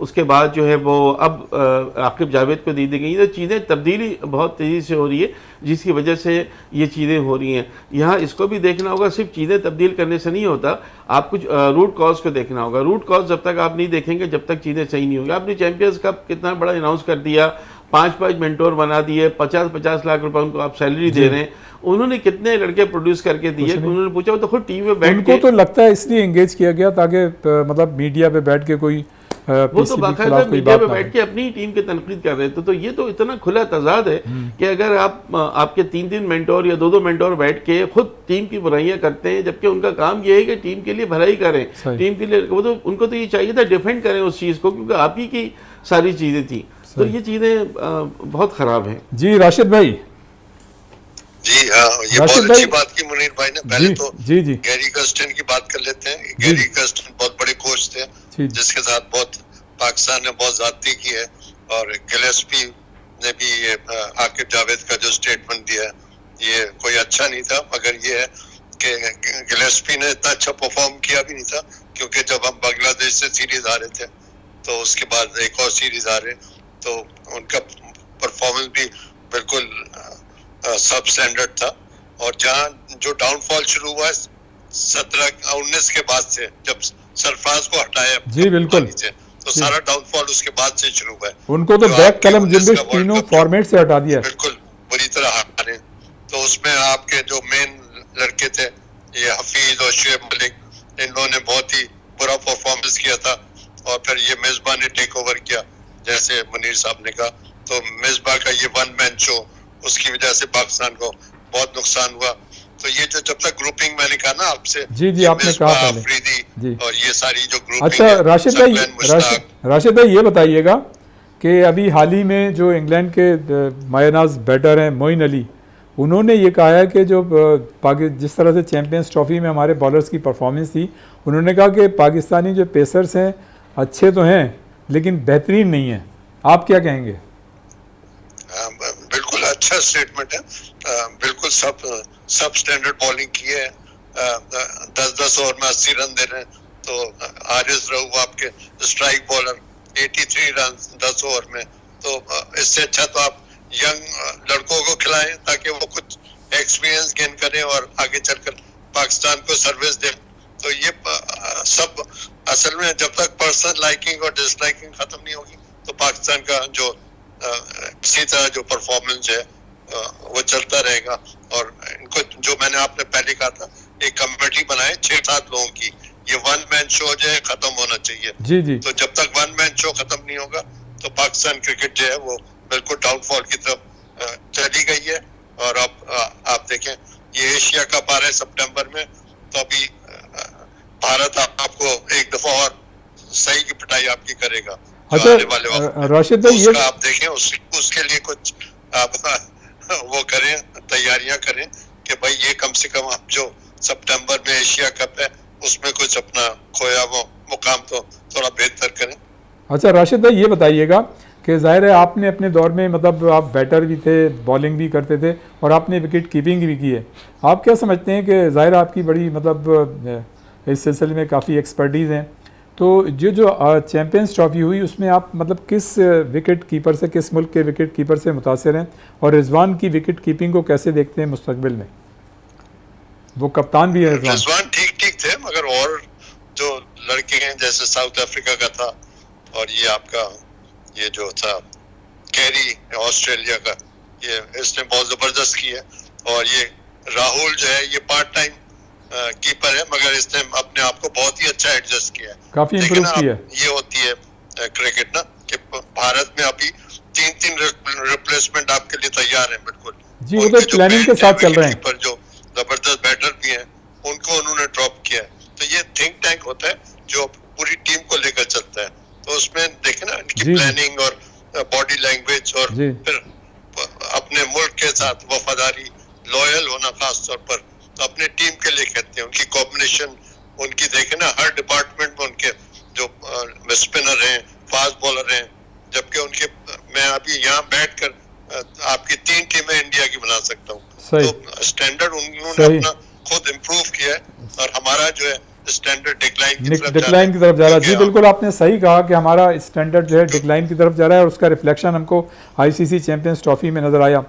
उसके बाद जो है वो अब आकिब जावेद को दी गई। तो चीज़ें तब्दीली बहुत तेज़ी से हो रही है, जिसकी वजह से ये चीज़ें हो रही हैं। यहाँ इसको भी देखना होगा, सिर्फ चीज़ें तब्दील करने से नहीं होता, आप कुछ रूट कॉज को देखना होगा। रूट कॉज जब तक आप नहीं देखेंगे, जब तक चीज़ें सही नहीं होंगी। आपने चैम्पियंस कप कितना बड़ा अनाउंस कर दिया, 5-5 मेंटोर बना दिए, 50-50 लाख रुपए उनको आप सैलरी दे रहे हैं। उन्होंने कितने लड़के प्रोड्यूस करके दिए? उन्होंने पूछा, वो तो खुद टीम में बैठ उनको तो लगता है इसलिए एंगेज किया गया ताकि मतलब मीडिया पे बैठ के कोई वो तो बाकायदा मीडिया पे बैठ के अपनी टीम की तनकीद कर रहे थे। तो ये तो इतना खुला तजाद है कि अगर आप आपके 3-3 मेंटोर या 2-2 मेंटोर बैठ के खुद टीम की बुराइयां करते हैं, जबकि उनका काम ये है कि टीम के लिए भलाई करें, टीम के लिए वो तो उनको तो ये चाहिए था डिफेंड करें उस चीज़ को, क्योंकि आप ही की सारी चीज़ें थी। तो ये चीज़ें बहुत ख़राब हैं। जी राशिद भाई। जी हाँ, ये बहुत अच्छी बात की मुनीर भाई ने। पहले तो गैरी कर्स्टन की बात कर लेते हैं। गैरी कर्स्टन बहुत बड़े कोच थे जिसके साथ बहुत पाकिस्तान ने बहुत ज्यादती की है, और गिलेस्पी ने भी ये आकिब जावेद का जो स्टेटमेंट दिया ये कोई अच्छा नहीं था। मगर ये है कि गिलेस्पी ने इतना अच्छा परफॉर्म किया भी नहीं था, क्योंकि जब हम बांग्लादेश से सीरीज हारे थे तो उसके बाद एक और सीरीज हारे, तो उनका परफॉर्मेंस भी बिल्कुल सब स्टैंडर्ड था। और जहाँ जो डाउनफॉल शुरू हुआ 17-19 के बाद से, जब सरफराज को हटाया जी बिल्कुल, तो सारा डाउनफॉल उसके बाद से शुरू हुआ है। उनको तो बैक कलम जिंबिश तीनों फॉर्मेट से हटा दिया, बिल्कुल बुरी तरह हारे। तो उसमें आपके जो मेन लड़के थे ये हफीज और शुएब मलिक, इन लोगों ने बहुत ही बुरा परफॉर्मेंस किया था। और फिर ये मिसबा ने टेक ओवर किया, जैसे मुनीर साहब ने कहा। तो मिसबा का ये वन मैन शो, उसकी वजह से पाकिस्तान को बहुत नुकसान हुआ। तो ये जो जब तक ग्रुपिंग मैंने कहा ना आपसे, जी आपने कहा अफरीदी और ये सारी जो ग्रुपिंग। अच्छा राशिद भाई ये बताइएगा कि अभी हाल ही में जो इंग्लैंड के मायनाज बैटर हैं मोइन अली, उन्होंने ये कहा है कि जो जिस तरह से चैंपियंस ट्रॉफी में हमारे बॉलर्स की परफॉर्मेंस थी, उन्होंने कहा कि पाकिस्तानी जो पेसर्स हैं अच्छे तो हैं लेकिन बेहतरीन नहीं हैं। आप क्या कहेंगे? बिल्कुल अच्छा स्टेटमेंट है। बिल्कुल सब स्टैंडर्ड बॉलिंग की है। 10-10 ओवर में 80 रन दे रहे हैं। तो हारिस रहू आपके स्ट्राइक बॉलर, 83 रन 10 ओवर में। तो इससे अच्छा तो आप यंग लड़कों को खिलाएं ताकि वो कुछ एक्सपीरियंस गेन करें और आगे चलकर पाकिस्तान को सर्विस दें। तो ये सब असल में जब तक पर्सनल लाइकिंग और डिसलाइकिंग खत्म नहीं होगी तो पाकिस्तान का जो इसी तरह जो परफॉर्मेंस है वो चलता रहेगा। और इनको जो मैंने आपने पहले कहा था, एक कमेटी बनाए 6-7 लोगों की, ये वन मैन शो जो है खत्म होना चाहिए। जी जी। तो जब तक वन मैन शो खत्म नहीं होगा तो पाकिस्तान क्रिकेट जो है वो बिल्कुल डाउनफॉल की तरफ चली गई है। और अब आप देखें ये एशिया कप आ रहा है सितंबर में, तो अभी भारत आपको एक दफा और सही की पिटाई आपकी करेगा। अच्छा राशिद भाई, ये आप देखें उसके लिए कुछ आप वो करें, तैयारियां करें कि भाई ये कम से कम आप जो सितंबर में एशिया कप है उसमें कुछ अपना खोया वो मुकाम तो थोड़ा बेहतर करें। अच्छा राशिद भाई, ये बताइएगा कि ज़ाहिर है आपने अपने दौर में मतलब आप बैटर भी थे, बॉलिंग भी करते थे और आपने विकेट कीपिंग भी की है। आप क्या समझते हैं कि ज़ाहिर आपकी बड़ी मतलब इस सिलसिले में काफ़ी एक्सपर्टीज़ हैं, तो जो चैम्पियंस ट्रॉफी हुई उसमें आप मतलब किस विकेट कीपर से, किस मुल्क के विकेट कीपर से मुतासिर हैं और रिजवान की विकेट कीपिंग को कैसे देखते हैं मुस्तकबिल में? वो कप्तान भी है रिजवान। ठीक थे, मगर और जो लड़के हैं जैसे साउथ अफ्रीका का था और ये आपका ये जो था कैरी ऑस्ट्रेलिया का, ये इसने बहुत जबरदस्त की है। और ये राहुल जो है ये पार्ट टाइम कीपर है, मगर इसने अपने आप को बहुत ही अच्छा एडजस्ट किया है, काफी इंप्रूव किया। ये होती है क्रिकेट ना कि भारत में अभी 3 रिप्लेसमेंट आपके लिए तैयार है। बिल्कुल जी, वो तो प्लानिंग के साथ चल रहे हैं। पर जो जबरदस्त बैटर भी हैं उनको उन्होंने ड्रॉप किया है। तो ये थिंक टैंक होता है जो पूरी टीम को लेकर चलता है। तो उसमें देखे ना इनकी प्लानिंग और बॉडी लैंग्वेज और फिर अपने मुल्क के साथ वफादारी, लॉयल होना, खास तौर पर तो अपने टीम के लिए कहते हैं। उनकी कॉम्बिनेशन, उनकी देखे ना हर डिपार्टमेंट में उनके जो स्पिनर हैं, फास्ट बॉलर हैं, जबकि उनके मैं अभी यहाँ बैठकर आपकी 3 टीमें इंडिया की बना सकता हूँ। तो स्टैंडर्ड उन्होंने अपना खुद इम्प्रूव किया है और हमारा जो है स्टैंडर्ड डिक्लाइन की तरफ जा रहा है। जी बिल्कुल, आपने सही कहा कि हमारा स्टैंडर्ड जो है डिक्लाइन की तरफ जा रहा है और उसका रिफ्लेक्शन हमको आईसीसी चैंपियंस ट्रॉफी में नज़र आया।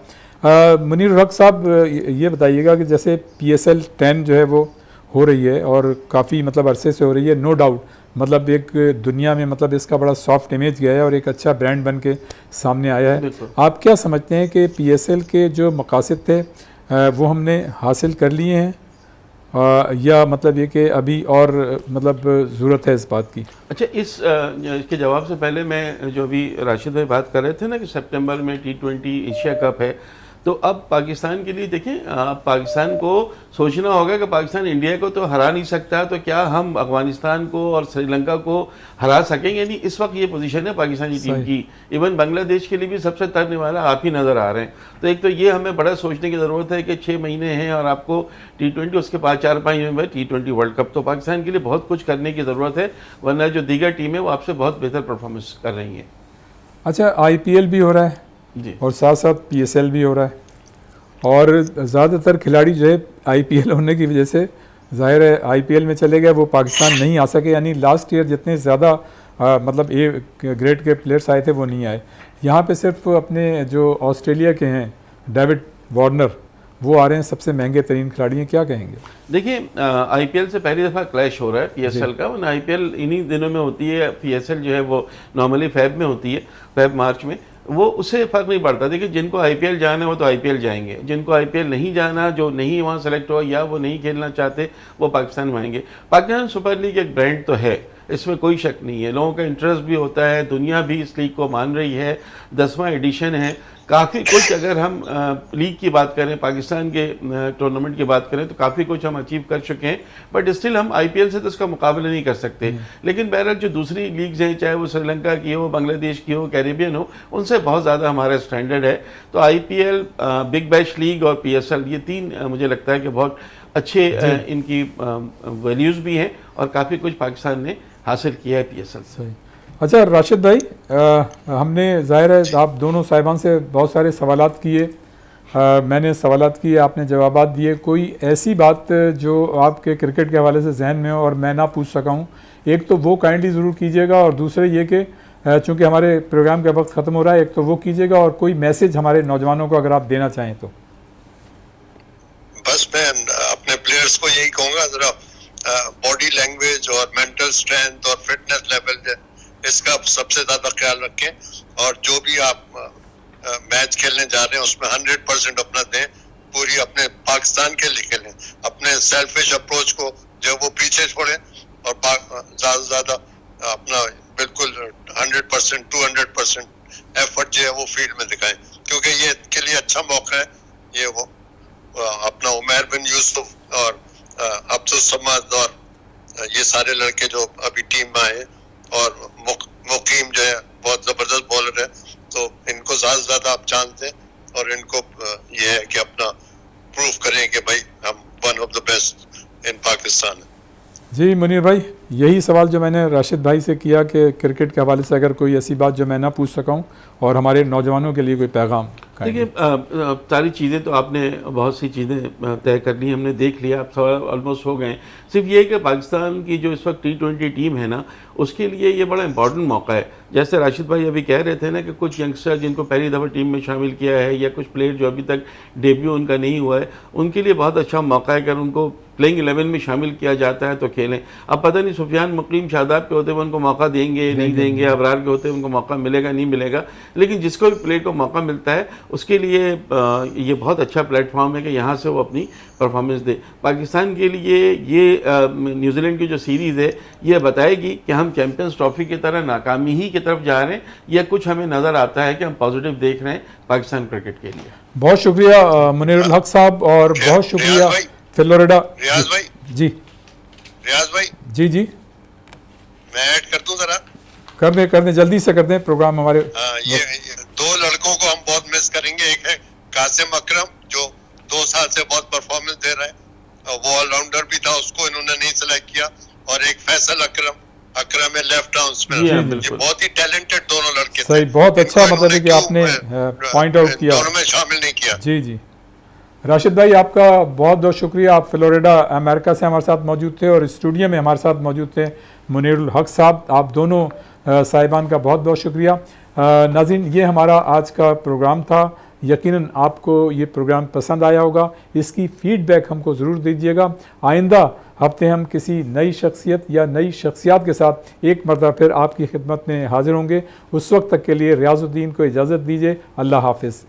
मुनीर हक साहब, ये बताइएगा कि जैसे PSL 10 जो है वो हो रही है और काफ़ी मतलब अरसे से हो रही है, नो डाउट मतलब एक दुनिया में मतलब इसका बड़ा सॉफ्ट इमेज गया है और एक अच्छा ब्रांड बन के सामने आया है। आप क्या समझते हैं कि PSL के जो मकासद थे वो हमने हासिल कर लिए हैं या मतलब ये कि अभी और मतलब ज़रूरत है इस बात की? अच्छा, इसके जवाब से पहले मैं जो अभी राशिद भाई बात कर रहे थे ना कि सितंबर में T20 एशिया कप है, तो अब पाकिस्तान के लिए देखें, अब पाकिस्तान को सोचना होगा कि पाकिस्तान इंडिया को तो हरा नहीं सकता, तो क्या हम अफगानिस्तान को और श्रीलंका को हरा सकेंगे? नहीं, इस वक्त ये पोजीशन है पाकिस्तानी टीम की। इवन बांग्लादेश के लिए भी सबसे तरने वाला आप ही नज़र आ रहे हैं। तो एक तो ये हमें बड़ा सोचने की ज़रूरत है कि 6 महीने हैं और आपको T20, उसके बाद 4-5 में T20 वर्ल्ड कप। तो पाकिस्तान के लिए बहुत कुछ करने की ज़रूरत है, वरना जो दीगर टीमें वो आपसे बहुत बेहतर परफॉर्मेंस कर रही हैं। अच्छा, IPL भी हो रहा है जी और साथ साथ PSL भी हो रहा है और ज़्यादातर खिलाड़ी जो है IPL होने की वजह से ज़ाहिर है IPL में चले गए, वो पाकिस्तान नहीं आ सके। यानी लास्ट ईयर जितने ज़्यादा मतलब ए ग्रेड के प्लेयर्स आए थे वो नहीं आए। यहाँ पे सिर्फ अपने जो ऑस्ट्रेलिया के हैं डेविड वार्नर, वो आ रहे हैं, सबसे महंगे तरीन खिलाड़ी हैं। क्या कहेंगे? देखिए, IPL से पहली दफ़ा क्लैश हो रहा है PSL का, वरना IPL इन्हीं दिनों में होती है। PSL जो है वो नॉर्मली फेब में होती है, फेब मार्च में, वो उससे फ़र्क नहीं पड़ता। देखिए, जिनको IPL जाना है वो तो IPL जाएंगे, जिनको IPL नहीं जाना, जो नहीं वहाँ सेलेक्ट हुआ या वो नहीं खेलना चाहते, वो पाकिस्तान में आएंगे। पाकिस्तान सुपर लीग एक ब्रांड तो है, इसमें कोई शक नहीं है, लोगों का इंटरेस्ट भी होता है, दुनिया भी इस लीग को मान रही है, 10वां एडिशन है, काफ़ी कुछ। अगर हम लीग की बात करें, पाकिस्तान के टूर्नामेंट की बात करें, तो काफ़ी कुछ हम अचीव कर चुके हैं, बट स्टिल हम IPL से तो उसका मुकाबला नहीं कर सकते। लेकिन बहरहाल जो दूसरी लीग्स हैं, चाहे वो श्रीलंका की हो, बांग्लादेश की हो, कैरेबियन हो, उनसे बहुत ज़्यादा हमारा स्टैंडर्ड है। तो IPL, बिग बैश लीग और PSL, ये 3 मुझे लगता है कि बहुत अच्छे इनकी वैल्यूज़ भी हैं और काफ़ी कुछ पाकिस्तान ने हासिल किया है PSL से। अच्छा राशिद भाई, हमने ज़ाहिर है आप दोनों साहिबान से बहुत सारे सवालात किए, मैंने सवालात किए, आपने जवाबात दिए। कोई ऐसी बात जो आपके क्रिकेट के हवाले से जहन में हो और मैं ना पूछ सका हूँ, एक तो वो काइंडली ज़रूर कीजिएगा और दूसरे ये कि चूँकि हमारे प्रोग्राम का वक्त ख़त्म हो रहा है, एक तो वो कीजिएगा और कोई मैसेज हमारे नौजवानों को अगर आप देना चाहें तो। बस मैं अपने प्लेयर्स को यही कहूंगा, जरा बॉडी लैंग्वेज और मेंटल स्ट्रेंथ और फिटनेस लेवल इसका सबसे ज्यादा ख्याल रखें और जो भी आप मैच खेलने जा रहे हैं उसमें 100% अपना दें, पूरी अपने पाकिस्तान के लिए खेलें। अपने सेल्फिश अप्रोच को जो वो पीछे छोड़ें और ज्यादा से ज्यादा अपना बिल्कुल 100% 200% एफर्ट जो है वो फील्ड में दिखाएं, क्योंकि ये के लिए अच्छा मौका है। ये वो अपना उमर बिन यूसुफ और अब्दुल समद और ये सारे लड़के जो अभी टीम में आए और मुकीम जो है बहुत जबरदस्त बॉलर है, तो इनको ज्यादा से ज्यादा आप चांस दें और इनको ये है कि अपना प्रूफ करें कि भाई हम one of the best in Pakistan है। जी मुनीर भाई, यही सवाल जो मैंने राशिद भाई से किया कि क्रिकेट के हवाले से अगर कोई ऐसी बात जो मैं ना पूछ सका हूँ और हमारे नौजवानों के लिए कोई पैगाम। देखिए सारी चीज़ें तो आपने बहुत सी चीज़ें तय कर ली, हमने देख लिया, आप सवाल ऑलमोस्ट हो गए। सिर्फ ये है कि पाकिस्तान की जो इस वक्त T20 टीम है ना, उसके लिए ये बड़ा इंपॉर्टेंट मौका है। जैसे राशिद भाई अभी कह रहे थे ना कि कुछ यंगस्टर जिनको पहली दफ़ा टीम में शामिल किया है या कुछ प्लेयर जो अभी तक डेब्यू उनका नहीं हुआ है, उनके लिए बहुत अच्छा मौका है। अगर उनको प्लेइंग 11 में शामिल किया जाता है तो खेलें। अब पता नहीं सुफियान मुकीम शादाब के होते हुए उनको मौका देंगे नहीं देंगे, अबरार के होते हुए उनको मौका मिलेगा नहीं मिलेगा, लेकिन जिसको भी प्लेयर को मौका मिलता है उसके लिए ये बहुत अच्छा प्लेटफॉर्म है कि यहाँ से वो अपनी परफॉर्मेंस दे। पाकिस्तान के लिए ये न्यूजीलैंड की जो सीरीज़ है ये बताएगी कि हम चैम्पियंस ट्रॉफी की तरह नाकामी ही की तरफ जा रहे हैं या कुछ हमें नज़र आता है कि हम पॉजिटिव देख रहे हैं पाकिस्तान क्रिकेट के लिए। बहुत शुक्रिया मुनीरुल हक साहब और बहुत शुक्रिया फ्लोरिडा। रियाज भाई जी, रियाज भाई जी जी, मैं ऐड कर दूं जरा। कर दें जल्दी से कर दें, प्रोग्राम हमारे। ये दो लड़कों को हम बहुत मिस करेंगे। एक है कासिम अकरम जो 2 साल से बहुत परफॉर्मेंस दे रहा है, वो ऑलराउंडर भी था, उसको इन्होंने नहीं सिलेक्ट किया। और एक फैसल अकरम है लेफ्ट आर्म स्पिनर, ये बहुत ही टैलेंटेड दोनों लड़के थे। सही, बहुत अच्छा मतलब है कि आपने पॉइंट आउट किया, दोनों में शामिल नहीं किया। जी जी। राशिद भाई आपका बहुत बहुत शुक्रिया, आप फ्लोरिडा अमेरिका से हमारे साथ मौजूद थे और स्टूडियो में हमारे साथ मौजूद थे मुनीरुल हक साहब, आप दोनों साहिबान का बहुत बहुत शुक्रिया। नाज़रीन, ये हमारा आज का प्रोग्राम था। यकीनन आपको ये प्रोग्राम पसंद आया होगा, इसकी फ़ीडबैक हमको ज़रूर दीजिएगा। आइंदा हफ्ते हम किसी नई शख्सियत या नई शख्सियात के साथ एक मरतबा फिर आपकी खिदमत में हाजिर होंगे। उस वक्त तक के लिए रियाजुद्दीन को इजाज़त दीजिए। अल्लाह हाफिज़।